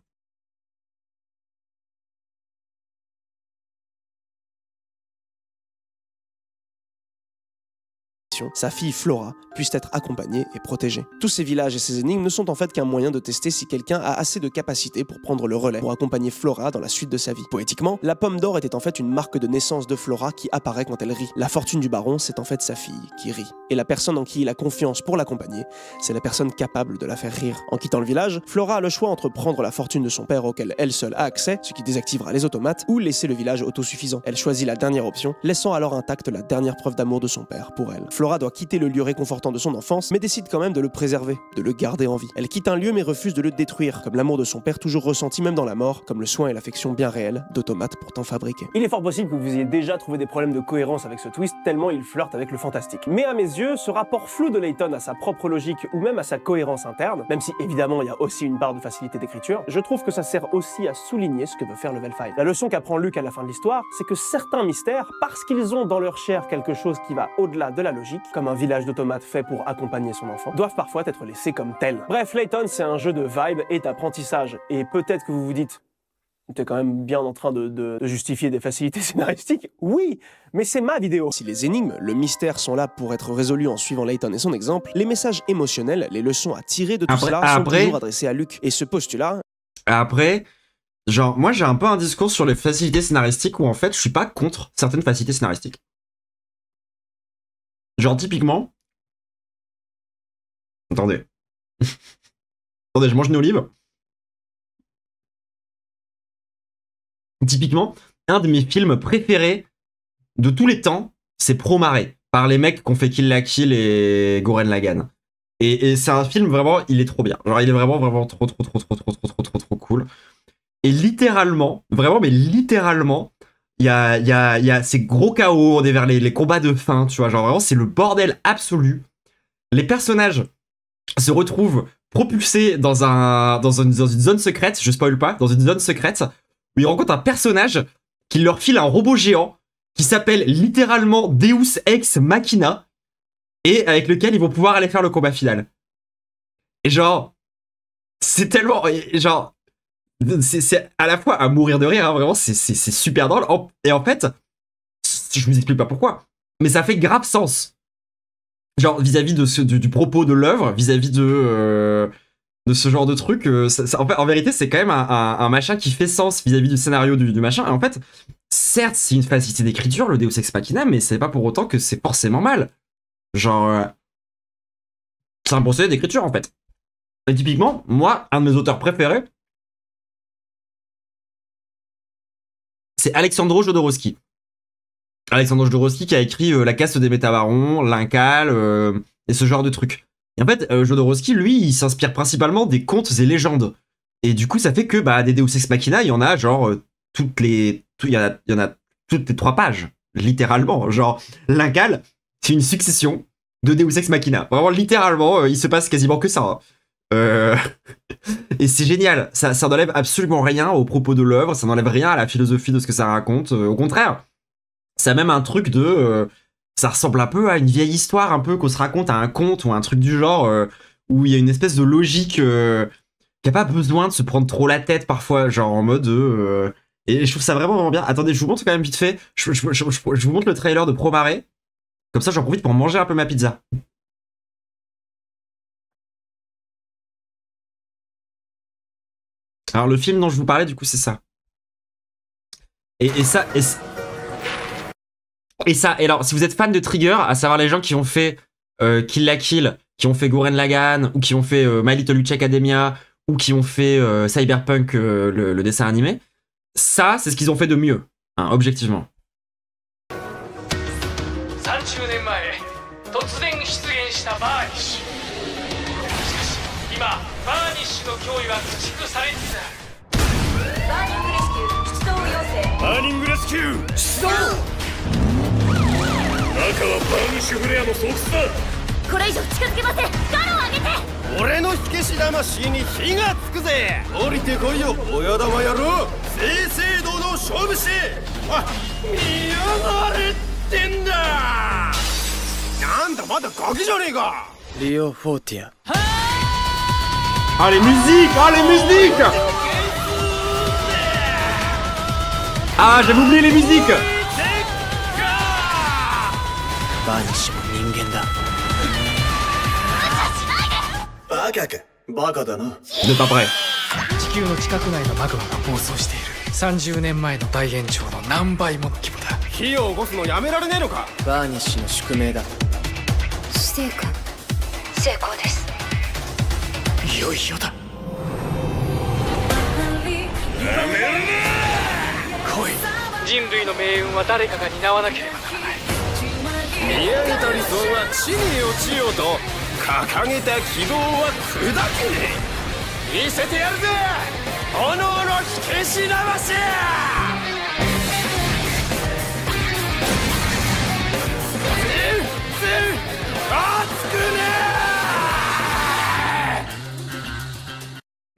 sa fille Flora puisse être accompagnée et protégée. Tous ces villages et ces énigmes ne sont en fait qu'un moyen de tester si quelqu'un a assez de capacité pour prendre le relais, pour accompagner Flora dans la suite de sa vie. Poétiquement, la pomme d'or était en fait une marque de naissance de Flora qui apparaît quand elle rit. La fortune du baron, c'est en fait sa fille qui rit. Et la personne en qui il a confiance pour l'accompagner, c'est la personne capable de la faire rire. En quittant le village, Flora a le choix entre prendre la fortune de son père auquel elle seule a accès, ce qui désactivera les automates, ou laisser le village autosuffisant. Elle choisit la dernière option, laissant alors intacte la dernière preuve d'amour de son père pour elle. Flora doit doit quitter le lieu réconfortant de son enfance, mais décide quand même de le préserver, de le garder en vie. Elle quitte un lieu mais refuse de le détruire, comme l'amour de son père toujours ressenti même dans la mort, comme le soin et l'affection bien réels d'Automate pourtant fabriqués. Il est fort possible que vous ayez déjà trouvé des problèmes de cohérence avec ce twist, tellement il flirte avec le fantastique. Mais à mes yeux, ce rapport flou de Layton à sa propre logique ou même à sa cohérence interne, même si évidemment il y a aussi une part de facilité d'écriture, je trouve que ça sert aussi à souligner ce que veut faire Level 5. La leçon qu'apprend Luke à la fin de l'histoire, c'est que certains mystères, parce qu'ils ont dans leur chair quelque chose qui va au-delà de la logique, comme un village d'automates fait pour accompagner son enfant, doivent parfois être laissés comme tels. Bref, Layton, c'est un jeu de vibe et d'apprentissage, et peut-être que vous vous dites t'es quand même bien en train de justifier des facilités scénaristiques. Oui, mais c'est ma vidéo. Si les énigmes, le mystère sont là pour être résolus en suivant Layton et son exemple, les messages émotionnels, les leçons à tirer de tout cela sont toujours adressés à Luke. Et ce postulat... Après, genre, moi j'ai un peu un discours sur les facilités scénaristiques où en fait je suis pas contre certaines facilités scénaristiques. Genre typiquement... Attendez. Attendez, je mange une olive. Typiquement, un de mes films préférés de tous les temps, c'est Promare, par les mecs qui ont fait Kill la Kill et Gurren Lagann. Et c'est un film vraiment, il est trop bien. Genre, il est vraiment trop cool. Et littéralement, vraiment, mais littéralement, il y a ces gros chaos, on est vers les combats de fin, tu vois. Genre, vraiment, c'est le bordel absolu. Les personnages se retrouvent propulsés dans une zone secrète, je spoil pas, dans une zone secrète, où ils rencontrent un personnage qui leur file un robot géant qui s'appelle littéralement Deus Ex Machina et avec lequel ils vont pouvoir aller faire le combat final. Et genre, c'est tellement... Genre, c'est à la fois à mourir de rire, hein, vraiment, c'est super drôle. Et en fait, je vous explique pas pourquoi, mais ça fait grave sens. Genre, vis-à-vis du propos de l'œuvre, vis-à-vis de ce genre de truc, en vérité, c'est quand même un machin qui fait sens vis-à-vis du scénario du machin. Et en fait, certes, c'est une facilité d'écriture, le Deus Ex Machina, mais c'est pas pour autant que c'est forcément mal. Genre, c'est un procédé d'écriture, en fait. Et typiquement, moi, un de mes auteurs préférés, c'est Alexandro Jodorowsky. Alexandro Jodorowsky qui a écrit La caste des métabarons, l'Incal, et ce genre de trucs. Et en fait, Jodorowsky, lui, il s'inspire principalement des contes et légendes. Et du coup, ça fait que des Deus Ex Machina, il y en a genre il y en a toutes les 3 pages, littéralement. Genre, l'Incal, c'est une succession de Deus Ex Machina. Vraiment, littéralement, il se passe quasiment que ça. Et c'est génial. Ça n'enlève absolument rien au propos de l'œuvre, ça n'enlève rien à la philosophie de ce que ça raconte. Au contraire, ça a même un truc de... ça ressemble un peu à une vieille histoire, un peu qu'on se raconte à un conte ou un truc du genre, où il y a une espèce de logique qui a pas besoin de se prendre trop la tête parfois, genre en mode... et je trouve ça vraiment bien. Attendez, je vous montre quand même vite fait. Je vous montre le trailer de Promare. Comme ça, j'en profite pour manger un peu ma pizza. Alors, le film dont je vous parlais, du coup, c'est ça. Et alors, si vous êtes fan de Trigger, à savoir les gens qui ont fait Kill la Kill, qui ont fait Gurren Lagann, ou qui ont fait My Little Witch Academia, ou qui ont fait Cyberpunk, le dessin animé, ça, c'est ce qu'ils ont fait de mieux, hein, objectivement. Ah, les musiques! Ah, les musiques! Ah, j'avais oublié les musiques! Vous êtes pas prêts. 地球の近く内のマグマが暴走している。30年前の大炎上の何倍もの規模だ。火を起こすのやめられねえのか。バーニッシュの宿命だ。死生君、成功です。いよいよだ。やめるな。来い。人類の命運は誰かが担わなければならない。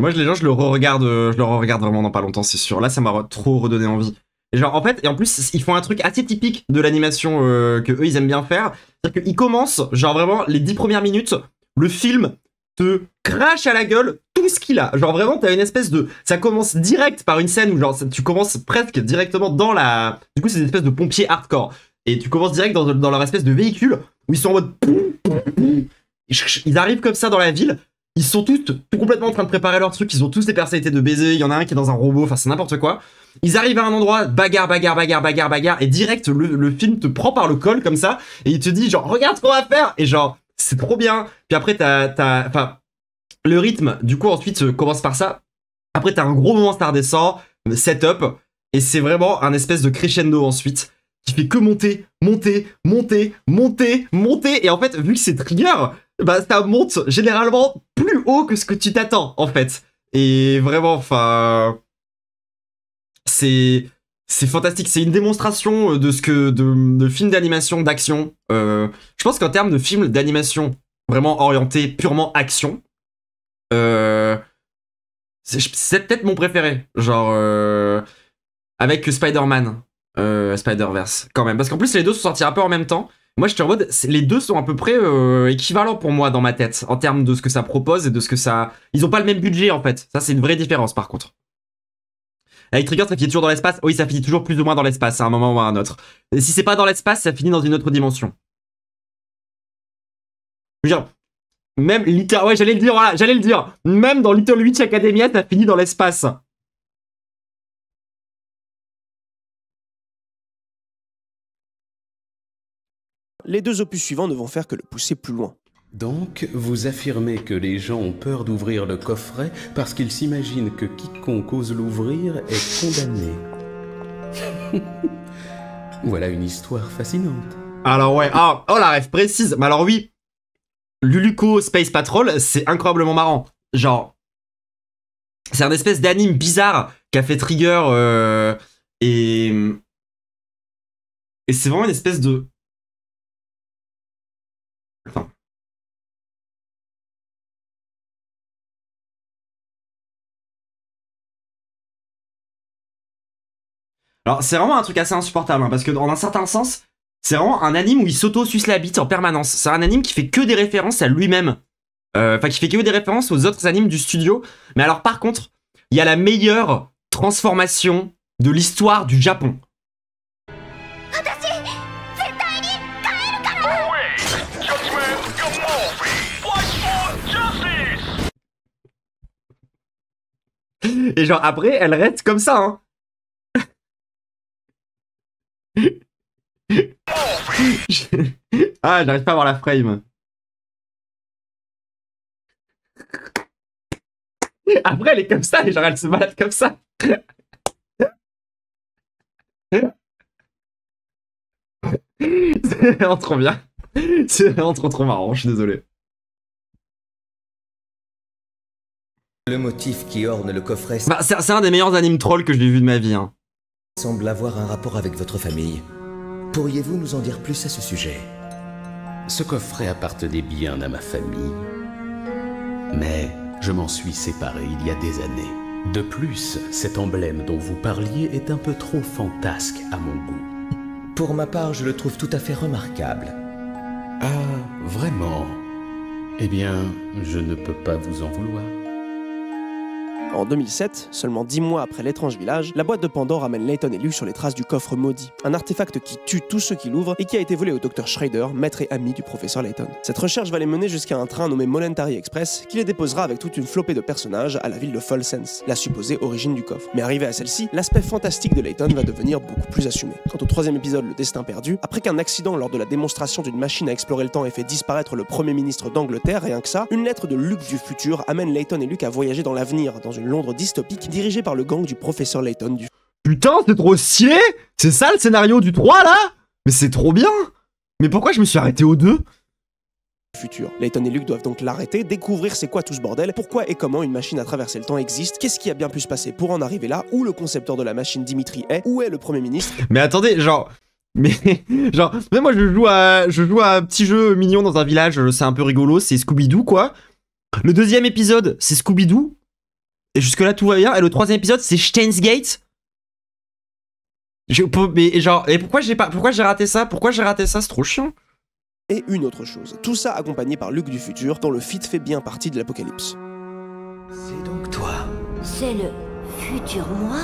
Moi, les gens, je le re-regarde vraiment dans pas longtemps, c'est sûr. Là, ça m'a trop redonné envie. Et genre, en fait, et en plus, ils font un truc assez typique de l'animation que eux, ils aiment bien faire. C'est-à-dire qu'ils commencent, genre vraiment, les 10 premières minutes, le film te crache à la gueule tout ce qu'il a. Genre vraiment, t'as une espèce de... Ça commence direct par une scène où genre, tu commences presque directement dans la... Du coup, c'est une espèce de pompier hardcore. Et tu commences direct dans leur espèce de véhicule où ils sont en mode... Ils arrivent comme ça dans la ville. Ils sont tous complètement en train de préparer leur truc. Ils ont tous des personnalités de baiser. Il y en a un qui est dans un robot. Enfin, c'est n'importe quoi. Ils arrivent à un endroit, bagarre. Et direct, le film te prend par le col comme ça. Et il te dit genre, regarde ce qu'on va faire. Et genre, c'est trop bien. Puis après, enfin, le rythme, du coup, ensuite, commence par ça. Après, t'as un gros moment, ça redescend. Setup. Et c'est vraiment un espèce de crescendo ensuite. Qui fait que monter. Et en fait, vu que c'est trigger, bah ça monte généralement plus haut que ce que tu t'attends, en fait. Et vraiment, enfin... C'est fantastique. C'est une démonstration de ce que... de film d'animation, d'action. Je pense qu'en termes de film d'animation vraiment orienté purement action, c'est peut-être mon préféré. Genre... avec Spider-Man. Spider-Verse, quand même. Parce qu'en plus, les deux sont sortis un peu en même temps. Moi, je suis en mode, les deux sont à peu près équivalents pour moi dans ma tête, en termes de ce que ça propose et de ce que ça... Ils ont pas le même budget, en fait. Ça, c'est une vraie différence, par contre. Avec Trigger, ça finit toujours dans l'espace. Oui, ça finit toujours plus ou moins dans l'espace, à un moment ou à un autre. Et si c'est pas dans l'espace, ça finit dans une autre dimension. Je veux dire, même... Ouais, j'allais le dire, voilà, j'allais le dire. Même dans Little Witch Academia, ça finit dans l'espace. Les deux opus suivants ne vont faire que le pousser plus loin. Donc, vous affirmez que les gens ont peur d'ouvrir le coffret parce qu'ils s'imaginent que quiconque ose l'ouvrir est condamné. Voilà une histoire fascinante. Alors ouais, oh la ref précise. Mais alors oui, Luluco Space Patrol, c'est incroyablement marrant. Genre, c'est un espèce d'anime bizarre qu'a fait Trigger et c'est vraiment une espèce de... Attends. Alors c'est vraiment un truc assez insupportable hein, parce que dans un certain sens, c'est vraiment un anime où il s'auto-suce la bite en permanence. C'est un anime qui fait que des références à lui-même. Enfin qui fait que des références aux autres animes du studio. Mais alors par contre, il y a la meilleure transformation de l'histoire du Japon. Et genre après, elle reste comme ça, hein. Ah, j'arrive pas à voir la frame. Après, elle est comme ça, et genre elle se balade comme ça. C'est vraiment trop bien. C'est vraiment trop marrant, je suis désolé. Le motif qui orne le coffret bah, c'est un des meilleurs animes trolls que j'ai vu de ma vie. Hein. Semble avoir un rapport avec votre famille. Pourriez-vous nous en dire plus à ce sujet? Ce coffret appartenait bien à ma famille. Mais je m'en suis séparé il y a des années. De plus, cet emblème dont vous parliez est un peu trop fantasque à mon goût. Pour ma part, je le trouve tout à fait remarquable. Ah, vraiment? Eh bien, je ne peux pas vous en vouloir. En 2007, seulement 10 mois après l'étrange village, la boîte de Pandore amène Layton et Luke sur les traces du coffre maudit, un artefact qui tue tous ceux qui l'ouvrent et qui a été volé au Dr Schrader, maître et ami du professeur Layton. Cette recherche va les mener jusqu'à un train nommé Molentari Express qui les déposera avec toute une flopée de personnages à la ville de Folsense, la supposée origine du coffre. Mais arrivé à celle-ci, l'aspect fantastique de Layton va devenir beaucoup plus assumé. Quant au troisième épisode, Le Destin perdu, après qu'un accident lors de la démonstration d'une machine à explorer le temps ait fait disparaître le premier ministre d'Angleterre, rien que ça, une lettre de Luke du futur amène Layton et Luke à voyager dans l'avenir, dans une Londres dystopique dirigée par le gang du professeur Layton du... Putain, c'est trop stylé! C'est ça le scénario du 3 là? Mais c'est trop bien! Mais pourquoi je me suis arrêté au 2 ? Futur. Layton et Luke doivent donc l'arrêter, découvrir c'est quoi tout ce bordel, pourquoi et comment une machine à traverser le temps existe, qu'est-ce qui a bien pu se passer pour en arriver là, où le concepteur de la machine Dimitri est, où est le Premier ministre. Mais attendez, genre... Mais genre, même moi je joue à un petit jeu mignon dans un village, c'est un peu rigolo, c'est Scooby-Doo quoi. Le deuxième épisode, c'est Scooby-Doo. Et jusque là tout va bien. Et le troisième épisode, c'est Steins Gate. Mais genre, et pourquoi j'ai raté ça ? Pourquoi j'ai raté ça ? C'est trop chiant. Et une autre chose, tout ça accompagné par Luke du futur, dont le feat fait bien partie de l'apocalypse. C'est donc toi. C'est le futur moi ?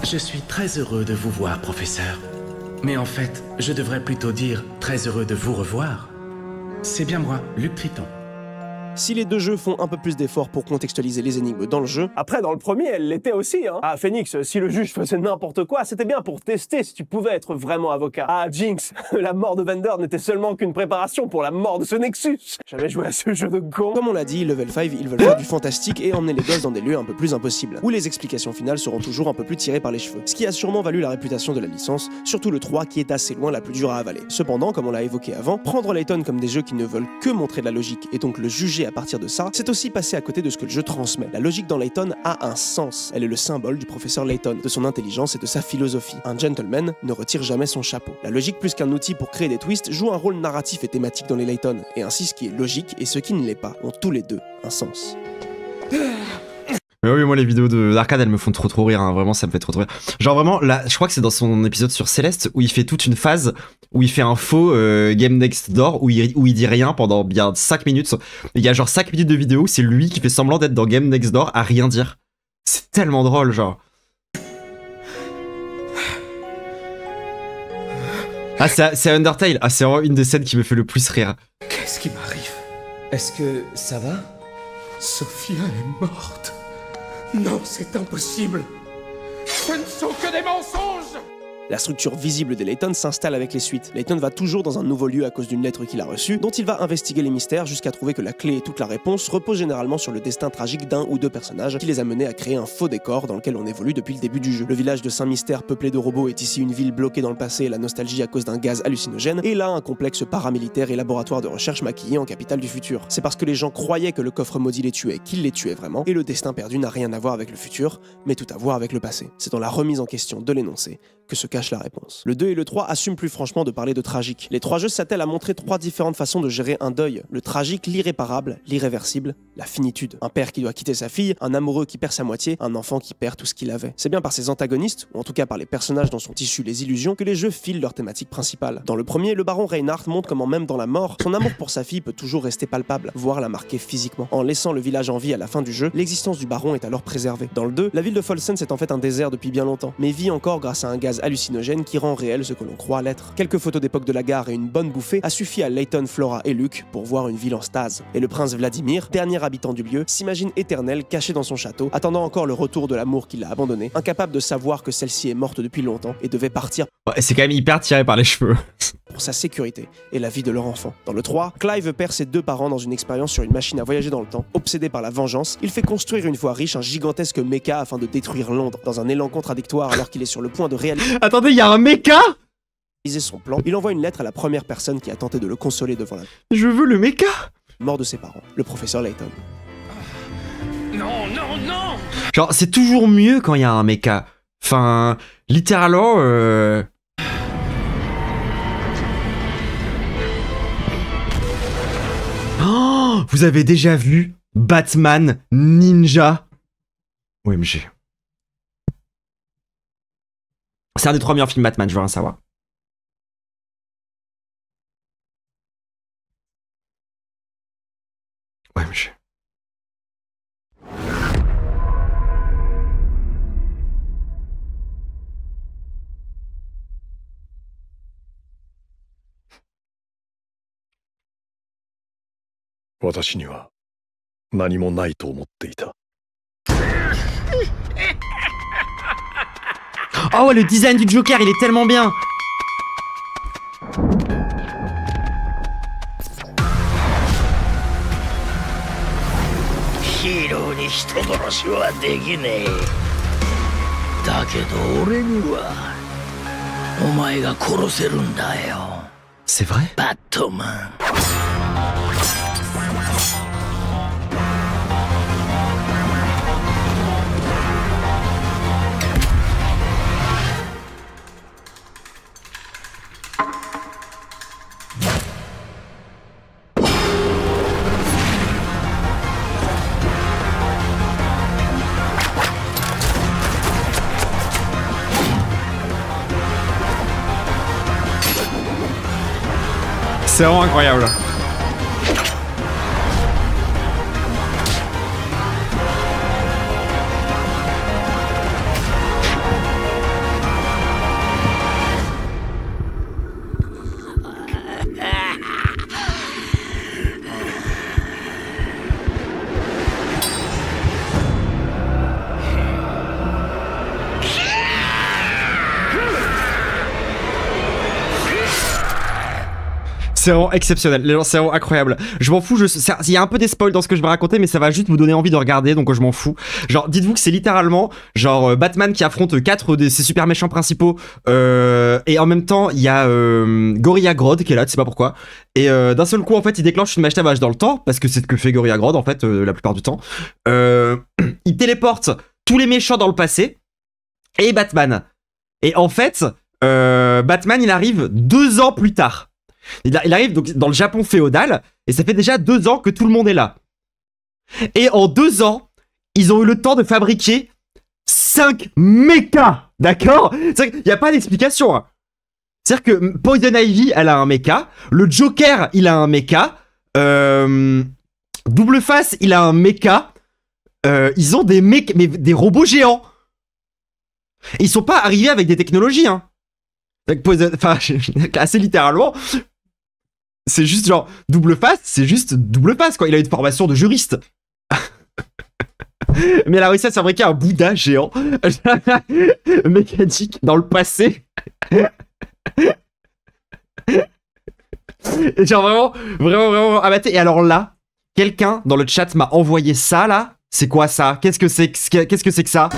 Je suis très heureux de vous voir, professeur. Mais en fait, je devrais plutôt dire très heureux de vous revoir. C'est bien moi, Luke Triton. Si les deux jeux font un peu plus d'efforts pour contextualiser les énigmes dans le jeu... Après, dans le premier, elle l'était aussi, hein. Ah, Phoenix, si le juge faisait n'importe quoi, c'était bien pour tester si tu pouvais être vraiment avocat. Ah, Jinx, la mort de Vander n'était seulement qu'une préparation pour la mort de ce Nexus. J'avais joué à ce jeu de con. Comme on l'a dit, Level 5, ils veulent faire du fantastique et emmener les gosses dans des lieux un peu plus impossibles, où les explications finales seront toujours un peu plus tirées par les cheveux. Ce qui a sûrement valu la réputation de la licence, surtout le 3 qui est assez loin la plus dure à avaler. Cependant, comme on l'a évoqué avant, prendre Layton comme des jeux qui ne veulent que montrer de la logique et donc le juger à partir de ça, c'est aussi passer à côté de ce que le jeu transmet. La logique dans Layton a un sens. Elle est le symbole du professeur Layton, de son intelligence et de sa philosophie. Un gentleman ne retire jamais son chapeau. La logique, plus qu'un outil pour créer des twists, joue un rôle narratif et thématique dans les Layton. Et ainsi, ce qui est logique et ce qui ne l'est pas ont tous les deux un sens. Mais oui, moi les vidéos d'arcade elles me font trop rire, hein. Vraiment ça me fait trop rire. Genre vraiment, là, je crois que c'est dans son épisode sur Céleste où il fait toute une phase où il fait un faux Game Next Door où il dit rien pendant bien 5 minutes. Il y a genre 5 minutes de vidéo où c'est lui qui fait semblant d'être dans Game Next Door à rien dire. C'est tellement drôle, genre. Ah, c'est Undertale. Ah, c'est vraiment une des scènes qui me fait le plus rire. Qu'est-ce qui m'arrive? Est-ce que ça va? Sophia est morte. Non, c'est impossible. Ce ne sont que des mensonges. La structure visible des Layton s'installe avec les suites. Layton va toujours dans un nouveau lieu à cause d'une lettre qu'il a reçue, dont il va investiguer les mystères jusqu'à trouver que la clé et toute la réponse reposent généralement sur le destin tragique d'un ou deux personnages qui les a menés à créer un faux décor dans lequel on évolue depuis le début du jeu. Le village de Saint-Mystère peuplé de robots est ici une ville bloquée dans le passé et la nostalgie à cause d'un gaz hallucinogène, et là un complexe paramilitaire et laboratoire de recherche maquillé en capitale du futur. C'est parce que les gens croyaient que le coffre maudit les tuait qu'ils les tuaient vraiment, et le destin perdu n'a rien à voir avec le futur, mais tout à voir avec le passé. C'est dans la remise en question de l'énoncé que se cache la réponse. Le 2 et le 3 assument plus franchement de parler de tragique. Les trois jeux s'attellent à montrer trois différentes façons de gérer un deuil. Le tragique, l'irréparable, l'irréversible, la finitude. Un père qui doit quitter sa fille, un amoureux qui perd sa moitié, un enfant qui perd tout ce qu'il avait. C'est bien par ses antagonistes, ou en tout cas par les personnages dont sont issues les illusions, que les jeux filent leur thématique principale. Dans le premier, le baron Reinhardt montre comment même dans la mort, son amour pour sa fille peut toujours rester palpable, voire la marquer physiquement. En laissant le village en vie à la fin du jeu, l'existence du baron est alors préservée. Dans le 2, la ville de Folsen est en fait un désert depuis bien longtemps, mais vit encore grâce à un gaz hallucinogène qui rend réel ce que l'on croit l'être. Quelques photos d'époque de la gare et une bonne bouffée a suffi à Layton, Flora et Luke pour voir une ville en stase. Et le prince Vladimir, dernier habitant du lieu, s'imagine éternel, caché dans son château, attendant encore le retour de l'amour qui l'a abandonné, incapable de savoir que celle-ci est morte depuis longtemps et devait partir. Ouais, c'est quand même hyper tiré par les cheveux. Pour sa sécurité et la vie de leur enfant. Dans le 3, Clive perd ses deux parents dans une expérience sur une machine à voyager dans le temps. Obsédé par la vengeance, il fait construire une fois riche un gigantesque méca afin de détruire Londres. Dans un élan contradictoire alors qu'il est sur le point de réaliser... Attendez, il y a un méca ? Son plan, il envoie une lettre à la première personne qui a tenté de le consoler devant la... Je veux le méca. Mort de ses parents, le professeur Layton. Non, non, non. Genre, c'est toujours mieux quand il y a un méca. Enfin, littéralement... Oh, vous avez déjà vu Batman Ninja? OMG. C'est un des 3 meilleurs films Batman, je veux rien savoir. OMG. Oh ouais, le design du Joker, il est tellement bien. C'est vrai? Batman. C'est vraiment incroyable. C'est vraiment exceptionnel, c'est vraiment incroyable. Je m'en fous, il y a un peu des spoils dans ce que je vais raconter, mais ça va juste vous donner envie de regarder, donc je m'en fous. Genre, dites-vous que c'est littéralement, genre, Batman qui affronte 4 de ses super méchants principaux, et en même temps, il y a Gorilla Grodd qui est là, tu sais pas pourquoi. Et d'un seul coup, en fait, il déclenche une machine à voyage dans le temps, parce que c'est ce que fait Gorilla Grodd, en fait, la plupart du temps. Il téléporte tous les méchants dans le passé, et Batman. Et en fait, Batman, il arrive 2 ans plus tard. Il arrive donc dans le Japon féodal, et ça fait déjà 2 ans que tout le monde est là. Et en 2 ans, ils ont eu le temps de fabriquer 5 mechas, d'accord? Il n'y a pas d'explication. Hein. C'est-à-dire que Poison Ivy, elle a un mecha, le Joker, il a un mecha, Double Face, il a un mecha, ils ont des mechas, mais des robots géants. Et ils sont pas arrivés avec des technologies, hein. Enfin, assez littéralement, c'est juste genre Double Face, c'est juste Double Face quoi. Il a une formation de juriste. Mais elle a réussi à se fabriquer un Bouddha géant mécanique dans le passé. Et genre vraiment abatté. Et alors là, quelqu'un dans le chat m'a envoyé ça là. C'est quoi ça? Qu'est-ce que c'est que ça?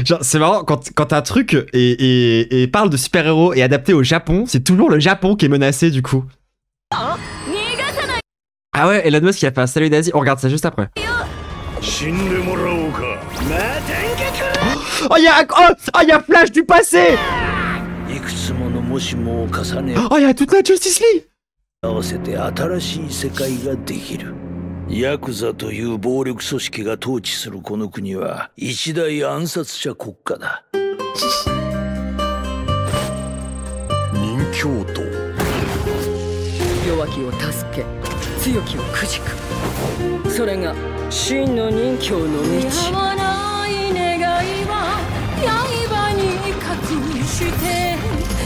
Genre, c'est marrant, quand un truc et parle de super-héros et adapté au Japon, c'est toujours le Japon qui est menacé du coup. Ah ouais, Elon Musk il a fait un salut d'Asie, on regarde ça juste après. Oh, il y a Flash du passé. Oh, il y a toute la Justice League. ヤクザという暴力組織が統治するこの国は一大暗殺者国家だ。人教徒。弱きを助け、強きをくじく。それが真の人教の道。やまない願いは刃に隠して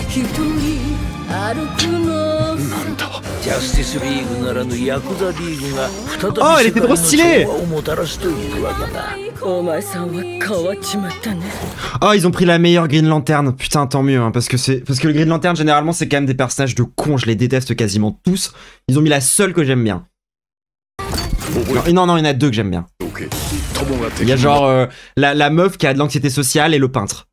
一人歩くの。なんだ。ジャスティスリーグならぬヤクザリーグが再び Oh, elle était trop stylée! Oh, ils ont pris la meilleure Green Lantern. Putain, tant mieux, hein, parce que le Green Lantern, généralement, c'est quand même des personnages de cons. Je les déteste quasiment tous. Ils ont mis la seule que j'aime bien. Non, il y en a 2 que j'aime bien. Il y a genre la meuf qui a de l'anxiété sociale et le peintre.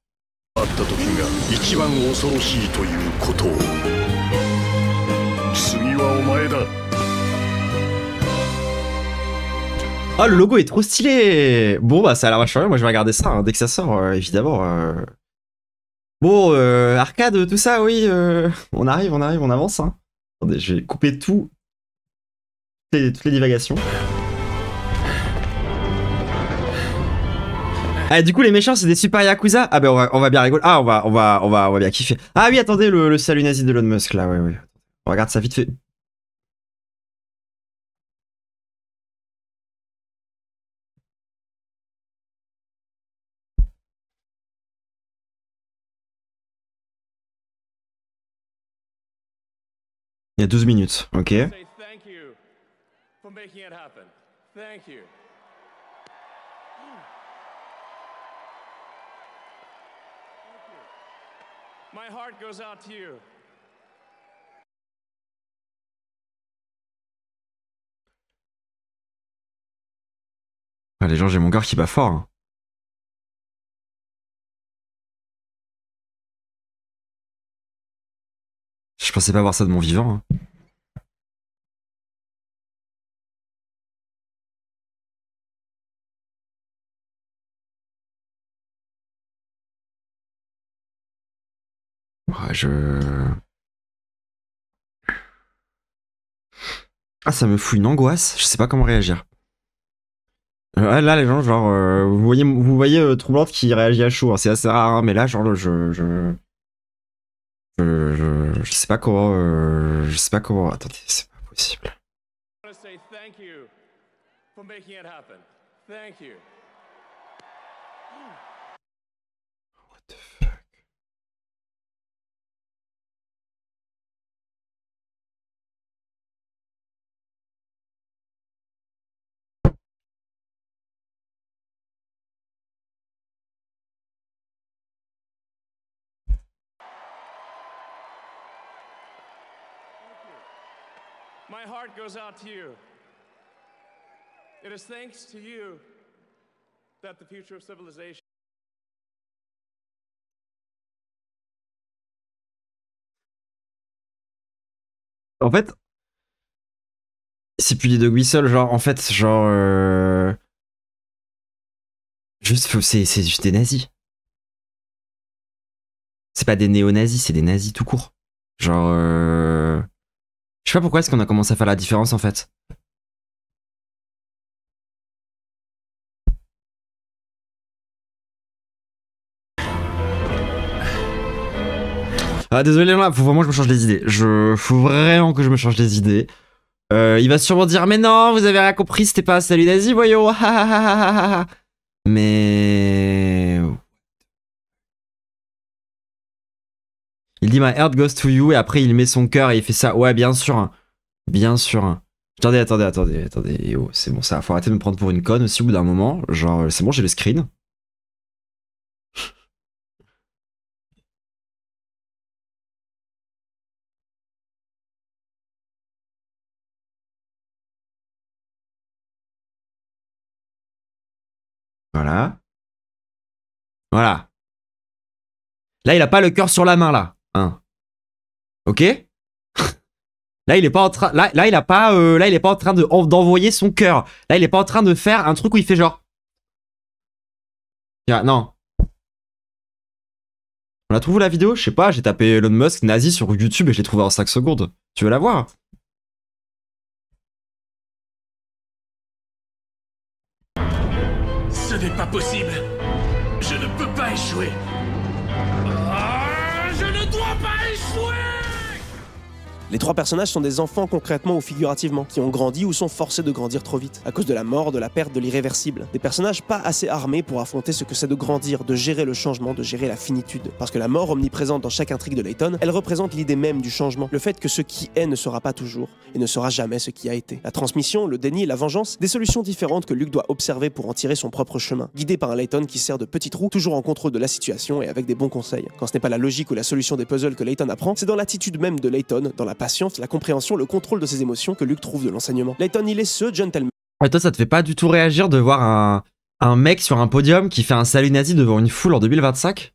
Oh, le logo est trop stylé. Bon, bah ça a l'air vachement bien. Moi, je vais regarder ça hein, dès que ça sort, évidemment. Bon, arcade, tout ça, oui. On arrive, on avance. Hein. Attendez, je vais couper toutes les divagations. Ah, du coup, les méchants, c'est des super yakuza. Ah, ben on va bien rigoler. Ah, on va bien kiffer. Ah oui, attendez, le salut nazi de Elon Musk là, ouais. On regarde ça vite fait. Il y a 12 minutes, ok. for making it happen. Thank you. My heart goes out to you. Ah, les gens, j'ai mon cœur qui bat fort. Hein. Je pensais pas voir ça de mon vivant. Hein. Ouais, Ah, ça me fout une angoisse. Je sais pas comment réagir. Là, les gens, genre, vous voyez Troublante qui réagit à chaud. Hein. C'est assez rare, hein, mais là, genre, je sais pas comment. Je sais pas comment. Attendez, c'est pas possible. I want to say thank you for making it happen. Thank you. What the fuck? My heart goes out to you. It is thanks to you that the future of civilization. En fait, c'est plus des dog whistle, genre, en fait, genre. Juste, c'est juste des nazis. C'est pas des néo-nazis, c'est des nazis tout court. Genre. Je sais pas pourquoi est-ce qu'on a commencé à faire la différence en fait. Ah désolé là, faut vraiment que je me change les idées. Faut vraiment que je me change les idées. Il va sûrement dire mais non, vous avez rien compris, c'était pas un salut nazi, voyons. Mais il dit my heart goes to you et après il met son cœur et il fait ça. Ouais, bien sûr. Bien sûr. Attendez. Oh, c'est bon, ça. Faut arrêter de me prendre pour une conne aussi au bout d'un moment. Genre, c'est bon, j'ai le screen. Voilà. Voilà. Là, il a pas le cœur sur la main, là. Hein. Ok? Là, il est pas en train. Là, il a pas. Là, il est pas en train d'envoyer son cœur. Là, il est pas en train de faire un truc où il fait genre. Non. On la trouve où, la vidéo? Je sais pas. J'ai tapé Elon Musk nazi sur YouTube et je l'ai trouvé en 5 secondes. Tu veux la voir? Ce n'est pas possible. Je ne peux pas échouer. Je ne dois pas échouer. Les trois personnages sont des enfants concrètement ou figurativement, qui ont grandi ou sont forcés de grandir trop vite, à cause de la mort, de la perte, de l'irréversible. Des personnages pas assez armés pour affronter ce que c'est de grandir, de gérer le changement, de gérer la finitude. Parce que la mort omniprésente dans chaque intrigue de Layton, elle représente l'idée même du changement, le fait que ce qui est ne sera pas toujours, et ne sera jamais ce qui a été. La transmission, le déni, la vengeance, des solutions différentes que Luke doit observer pour en tirer son propre chemin, guidé par un Layton qui sert de petit trou, toujours en contrôle de la situation et avec des bons conseils. Quand ce n'est pas la logique ou la solution des puzzles que Layton apprend, c'est dans l'attitude même de Layton, dans la patience, la compréhension, le contrôle de ses émotions que Luke trouve de l'enseignement. Layton, il est ce gentleman. Et toi, ça te fait pas du tout réagir de voir un mec sur un podium qui fait un salut nazi devant une foule en 2025?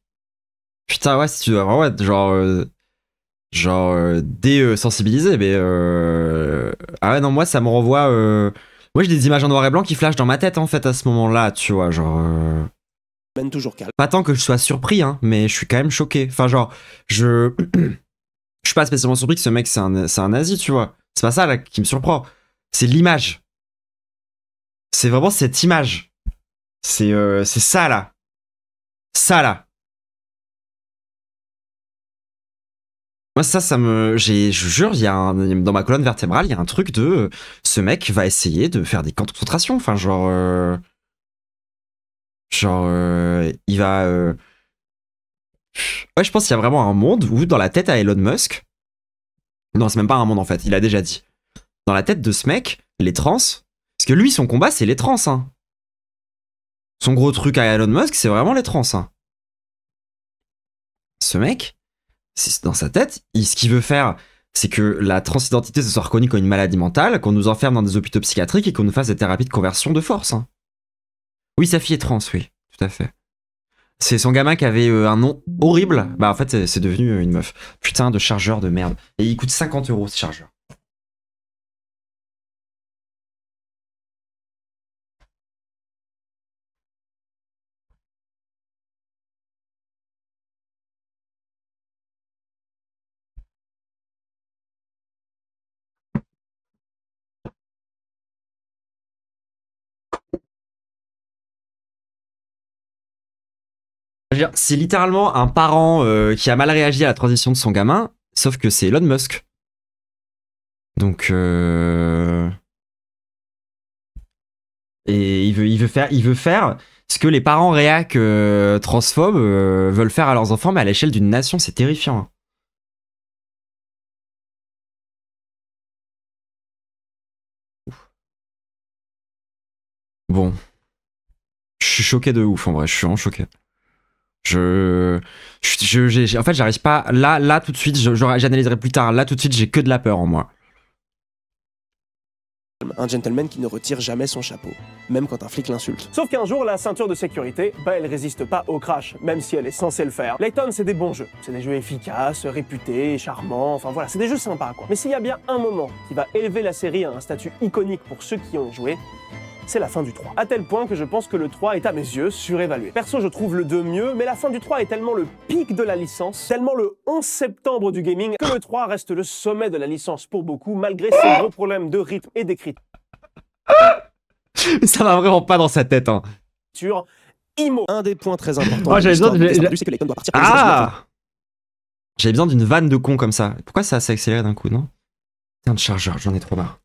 Putain, ouais, si tu dois vraiment être genre désensibilisé, mais ah ouais, non, moi, ça me renvoie. Moi, j'ai des images en noir et blanc qui flashent dans ma tête, en fait, à ce moment-là, tu vois, genre. Toujours calme. Pas tant que je sois surpris, hein, mais je suis quand même choqué. Enfin, genre, je suis pas spécialement surpris que ce mec, c'est un nazi, tu vois. C'est pas ça, là, qui me surprend. C'est l'image. C'est vraiment cette image. C'est ça, là. Ça, là. Moi, ça me... Je jure, il y a dans ma colonne vertébrale, il y a un truc de... ce mec va essayer de faire des camps de concentration. Enfin, genre... il va... Ouais, je pense qu'il y a vraiment un monde où, dans la tête à Elon Musk... Non, c'est même pas un monde, en fait. Il a déjà dit. Dans la tête de ce mec, les trans. Parce que lui, son combat, c'est les trans. Hein. Son gros truc à Elon Musk, c'est vraiment les trans. Hein. Ce mec, dans sa tête, ce qu'il veut faire, c'est que la transidentité se soit reconnue comme une maladie mentale, qu'on nous enferme dans des hôpitaux psychiatriques et qu'on nous fasse des thérapies de conversion de force. Hein. Oui, sa fille est trans, oui, tout à fait. C'est son gamin qui avait un nom horrible. Bah en fait, c'est devenu une meuf. Putain de chargeur de merde. Et il coûte 50 € ce chargeur. C'est littéralement un parent qui a mal réagi à la transition de son gamin, sauf que c'est Elon Musk. Donc et il veut faire ce que les parents réac transphobes veulent faire à leurs enfants, mais à l'échelle d'une nation, c'est terrifiant. Bon, je suis choqué de ouf en vrai, je suis vraiment choqué. En fait, j'arrive pas. Là, tout de suite, j'analyserai plus tard. Là, tout de suite, j'ai que de la peur en moi. Un gentleman qui ne retire jamais son chapeau, même quand un flic l'insulte. Sauf qu'un jour, la ceinture de sécurité, elle résiste pas au crash, même si elle est censée le faire. Layton, c'est des bons jeux. C'est des jeux efficaces, réputés, charmants, enfin voilà, c'est des jeux sympas quoi. Mais s'il y a bien un moment qui va élever la série à un statut iconique pour ceux qui ont joué, c'est la fin du 3. À tel point que je pense que le 3 est à mes yeux surévalué. Perso, je trouve le 2 mieux, mais la fin du 3 est tellement le pic de la licence, tellement le 11 septembre du gaming, que le 3 reste le sommet de la licence pour beaucoup, malgré ses gros problèmes de rythme et d'écriture. Ça va vraiment pas dans sa tête, hein. Un des points très importants. Oh, j'avais besoin Ah, j'avais besoin d'une vanne de con comme ça. Pourquoi ça s'est accéléré d'un coup, non? Putain de chargeur, j'en ai trop marre.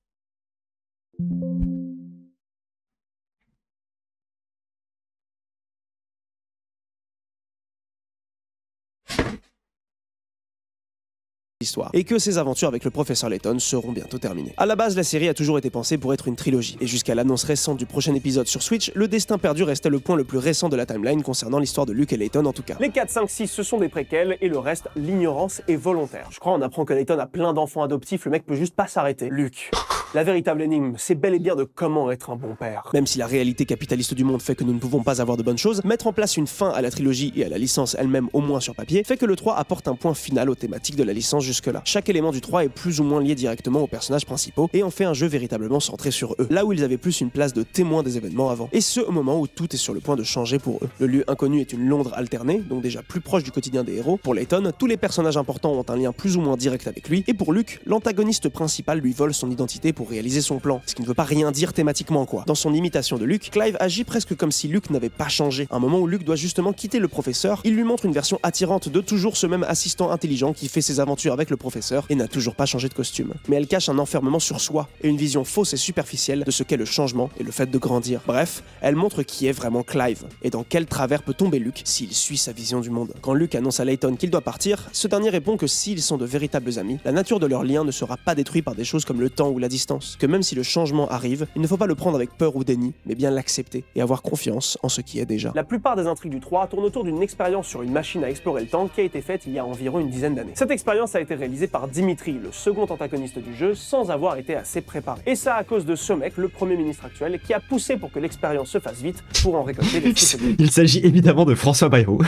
Histoire. Et que ses aventures avec le professeur Layton seront bientôt terminées. À la base, la série a toujours été pensée pour être une trilogie, et jusqu'à l'annonce récente du prochain épisode sur Switch, le destin perdu restait le point le plus récent de la timeline concernant l'histoire de Luke et Layton en tout cas. Les 4, 5, 6, ce sont des préquels, et le reste, l'ignorance est volontaire. Je crois on apprend que Layton a plein d'enfants adoptifs, le mec peut juste pas s'arrêter. Luke. La véritable énigme, c'est bel et bien de comment être un bon père. Même si la réalité capitaliste du monde fait que nous ne pouvons pas avoir de bonnes choses, mettre en place une fin à la trilogie et à la licence elle-même au moins sur papier, fait que le 3 apporte un point final aux thématiques de la licence jusque-là. Chaque élément du 3 est plus ou moins lié directement aux personnages principaux et en fait un jeu véritablement centré sur eux, là où ils avaient plus une place de témoin des événements avant. Et ce, au moment où tout est sur le point de changer pour eux. Le lieu inconnu est une Londres alternée, donc déjà plus proche du quotidien des héros. Pour Layton, tous les personnages importants ont un lien plus ou moins direct avec lui, et pour Luke, l'antagoniste principal lui vole son identité pour réaliser son plan, ce qui ne veut pas rien dire thématiquement quoi. Dans son imitation de Luke, Clive agit presque comme si Luke n'avait pas changé. Un moment où Luke doit justement quitter le professeur, il lui montre une version attirante de toujours ce même assistant intelligent qui fait ses aventures avec le professeur et n'a toujours pas changé de costume. Mais elle cache un enfermement sur soi et une vision fausse et superficielle de ce qu'est le changement et le fait de grandir. Bref, elle montre qui est vraiment Clive et dans quel travers peut tomber Luke s'il suit sa vision du monde. Quand Luke annonce à Layton qu'il doit partir, ce dernier répond que s'ils sont de véritables amis, la nature de leur lien ne sera pas détruite par des choses comme le temps ou la distance. Que même si le changement arrive, il ne faut pas le prendre avec peur ou déni, mais bien l'accepter et avoir confiance en ce qui est déjà. La plupart des intrigues du 3 tournent autour d'une expérience sur une machine à explorer le temps qui a été faite il y a environ une dizaine d'années. Cette expérience a été réalisée par Dimitri, le second antagoniste du jeu, sans avoir été assez préparé. Et ça à cause de ce mec, le premier ministre actuel, qui a poussé pour que l'expérience se fasse vite pour en récolter les fruits. Il s'agit évidemment de François Bayrou.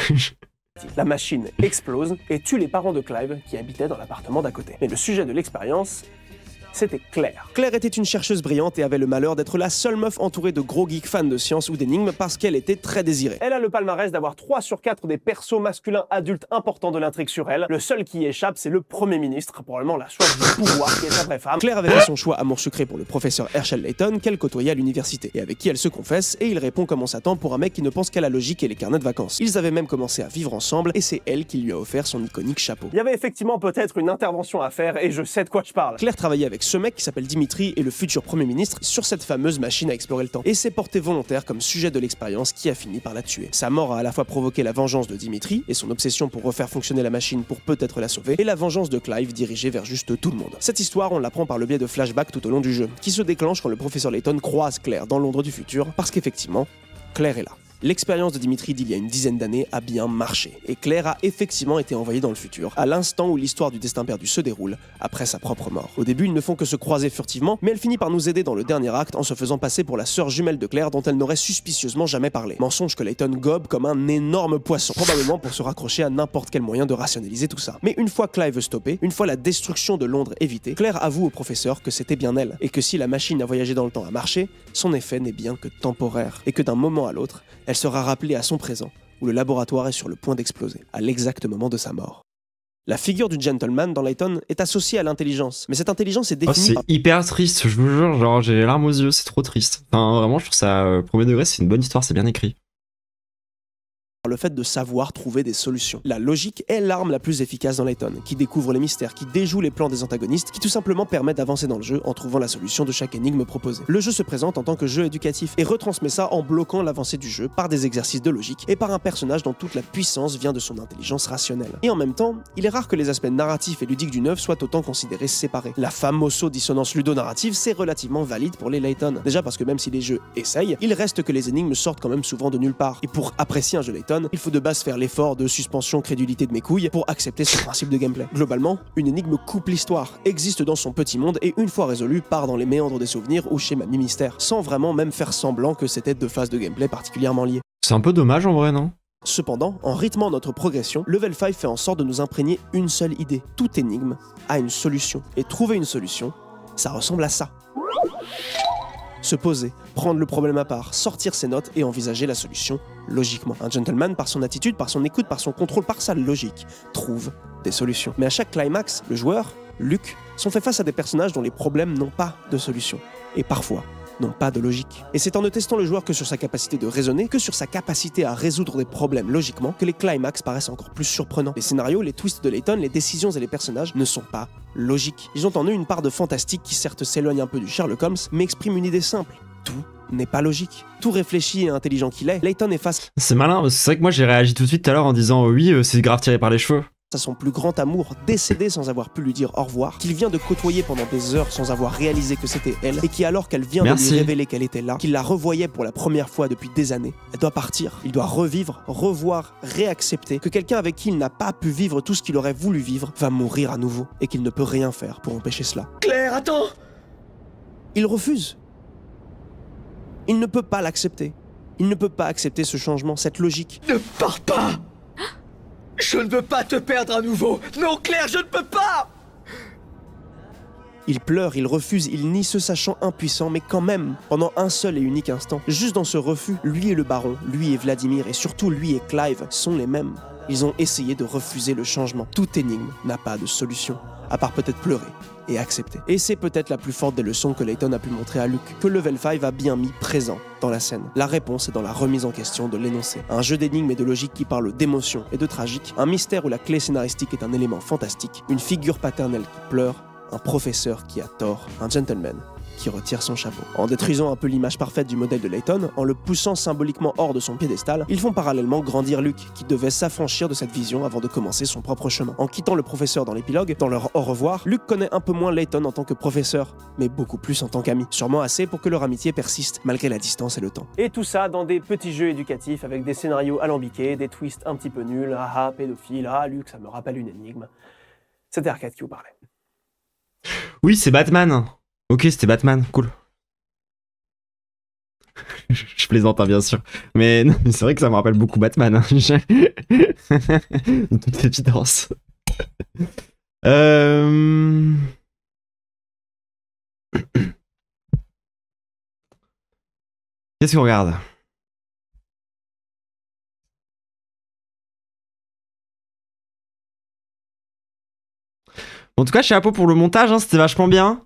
La machine explose et tue les parents de Clive qui habitaient dans l'appartement d'à côté. Mais le sujet de l'expérience, c'était Claire. Claire était une chercheuse brillante et avait le malheur d'être la seule meuf entourée de gros geeks fans de science ou d'énigmes parce qu'elle était très désirée. Elle a le palmarès d'avoir 3 sur 4 des persos masculins adultes importants de l'intrigue sur elle. Le seul qui y échappe, c'est le Premier ministre, probablement la soif du pouvoir qui est sa vraie femme. Claire avait fait son choix amour secret pour le professeur Herschel Layton qu'elle côtoyait à l'université et avec qui elle se confesse et il répond comme on s'attend pour un mec qui ne pense qu'à la logique et les carnets de vacances. Ils avaient même commencé à vivre ensemble et c'est elle qui lui a offert son iconique chapeau. Il y avait effectivement peut-être une intervention à faire et je sais de quoi je parle. Claire travaillait avec avec ce mec qui s'appelle Dimitri et le futur premier ministre sur cette fameuse machine à explorer le temps. Et c'est porté volontaire comme sujet de l'expérience qui a fini par la tuer. Sa mort a à la fois provoqué la vengeance de Dimitri et son obsession pour refaire fonctionner la machine pour peut-être la sauver, et la vengeance de Clive dirigée vers juste tout le monde. Cette histoire, on l'apprend par le biais de flashbacks tout au long du jeu, qui se déclenchent quand le professeur Layton croise Claire dans Londres du futur, parce qu'effectivement, Claire est là. L'expérience de Dimitri d'il y a une dizaine d'années a bien marché, et Claire a effectivement été envoyée dans le futur, à l'instant où l'histoire du destin perdu se déroule, après sa propre mort. Au début, ils ne font que se croiser furtivement, mais elle finit par nous aider dans le dernier acte en se faisant passer pour la sœur jumelle de Claire dont elle n'aurait suspicieusement jamais parlé. Mensonge que Layton gobe comme un énorme poisson, probablement pour se raccrocher à n'importe quel moyen de rationaliser tout ça. Mais une fois Clive stoppé, une fois la destruction de Londres évitée, Claire avoue au professeur que c'était bien elle, et que si la machine à voyager dans le temps a marché, son effet n'est bien que temporaire, et que d'un moment à l'autre, elle sera rappelée à son présent, où le laboratoire est sur le point d'exploser, à l'exact moment de sa mort. La figure du gentleman dans Layton est associée à l'intelligence, mais cette intelligence est définie c'est hyper triste, je vous jure, genre j'ai les larmes aux yeux, c'est trop triste. Enfin vraiment, je trouve ça, premier degré, c'est une bonne histoire, c'est bien écrit. par le fait de savoir trouver des solutions. La logique est l'arme la plus efficace dans Layton, qui découvre les mystères, qui déjoue les plans des antagonistes, qui tout simplement permet d'avancer dans le jeu en trouvant la solution de chaque énigme proposée. Le jeu se présente en tant que jeu éducatif et retransmet ça en bloquant l'avancée du jeu par des exercices de logique et par un personnage dont toute la puissance vient de son intelligence rationnelle. Et en même temps, il est rare que les aspects narratifs et ludiques du neuf soient autant considérés séparés. La famoso dissonance ludonarrative, c'est relativement valide pour les Layton. Déjà parce que même si les jeux essayent, il reste que les énigmes sortent quand même souvent de nulle part. Et pour apprécier un jeu Layton, il faut de base faire l'effort de suspension crédulité de mes couilles pour accepter ce principe de gameplay. Globalement, une énigme coupe l'histoire, existe dans son petit monde et une fois résolue, part dans les méandres des souvenirs ou chez Mamie Mystère, sans vraiment même faire semblant que c'était deux phases de gameplay particulièrement liées. C'est un peu dommage en vrai, non? Cependant, en rythmant notre progression, Level 5 fait en sorte de nous imprégner une seule idée. Toute énigme a une solution. Et trouver une solution, ça ressemble à ça. Se poser, prendre le problème à part, sortir ses notes et envisager la solution logiquement. Un gentleman, par son attitude, par son écoute, par son contrôle, par sa logique, trouve des solutions. Mais à chaque climax, le joueur, Luke, sont fait face à des personnages dont les problèmes n'ont pas de solution. Et parfois, n'ont pas de logique. Et c'est en ne testant le joueur que sur sa capacité de raisonner, que sur sa capacité à résoudre des problèmes logiquement, que les climax paraissent encore plus surprenants. Les scénarios, les twists de Layton, les décisions et les personnages ne sont pas logiques. Ils ont en eux une part de fantastique qui certes s'éloigne un peu du Sherlock Holmes, mais exprime une idée simple. Tout n'est pas logique. Tout réfléchi et intelligent qu'il est, Layton est face... C'est malin, c'est vrai que moi j'ai réagi tout de suite tout à l'heure en disant oui, c'est grave tiré par les cheveux. À son plus grand amour, décédé sans avoir pu lui dire au revoir, qu'il vient de côtoyer pendant des heures sans avoir réalisé que c'était elle, et qui alors qu'elle vient de lui révéler qu'elle était là, qu'il la revoyait pour la première fois depuis des années, elle doit partir. Il doit revivre, revoir, réaccepter que quelqu'un avec qui il n'a pas pu vivre tout ce qu'il aurait voulu vivre va mourir à nouveau, et qu'il ne peut rien faire pour empêcher cela. Claire, attends! Il refuse. Il ne peut pas l'accepter. Il ne peut pas accepter ce changement, cette logique. Ne pars pas! Je ne veux pas te perdre à nouveau. Non, Claire, je ne peux pas! Il pleure, il refuse, il nie se sachant impuissant, mais quand même, pendant un seul et unique instant, juste dans ce refus, lui et le baron, lui et Vladimir, et surtout lui et Clive sont les mêmes. Ils ont essayé de refuser le changement. Toute énigme n'a pas de solution, à part peut-être pleurer et accepter. Et c'est peut-être la plus forte des leçons que Layton a pu montrer à Luke, que Level 5 a bien mis présent dans la scène. La réponse est dans la remise en question de l'énoncé. Un jeu d'énigmes et de logique qui parle d'émotion et de tragique, un mystère où la clé scénaristique est un élément fantastique, une figure paternelle qui pleure, un professeur qui a tort, un gentleman qui retire son chapeau. En détruisant un peu l'image parfaite du modèle de Layton, en le poussant symboliquement hors de son piédestal, ils font parallèlement grandir Luke, qui devait s'affranchir de cette vision avant de commencer son propre chemin. En quittant le professeur dans l'épilogue, dans leur au revoir, Luke connaît un peu moins Layton en tant que professeur, mais beaucoup plus en tant qu'ami. Sûrement assez pour que leur amitié persiste, malgré la distance et le temps. Et tout ça dans des petits jeux éducatifs avec des scénarios alambiqués, des twists un petit peu nuls, ah pédophile, ah Luke, ça me rappelle une énigme. C'était Arcade qui vous parlait. Oui, c'est Batman. Ok, c'était Batman, cool. Je plaisante, hein, bien sûr. Mais non, c'est vrai que ça me rappelle beaucoup Batman. Hein. De toute évidence. Qu'est-ce qu'on regarde? En tout cas, chapeau pour le montage, hein, c'était vachement bien.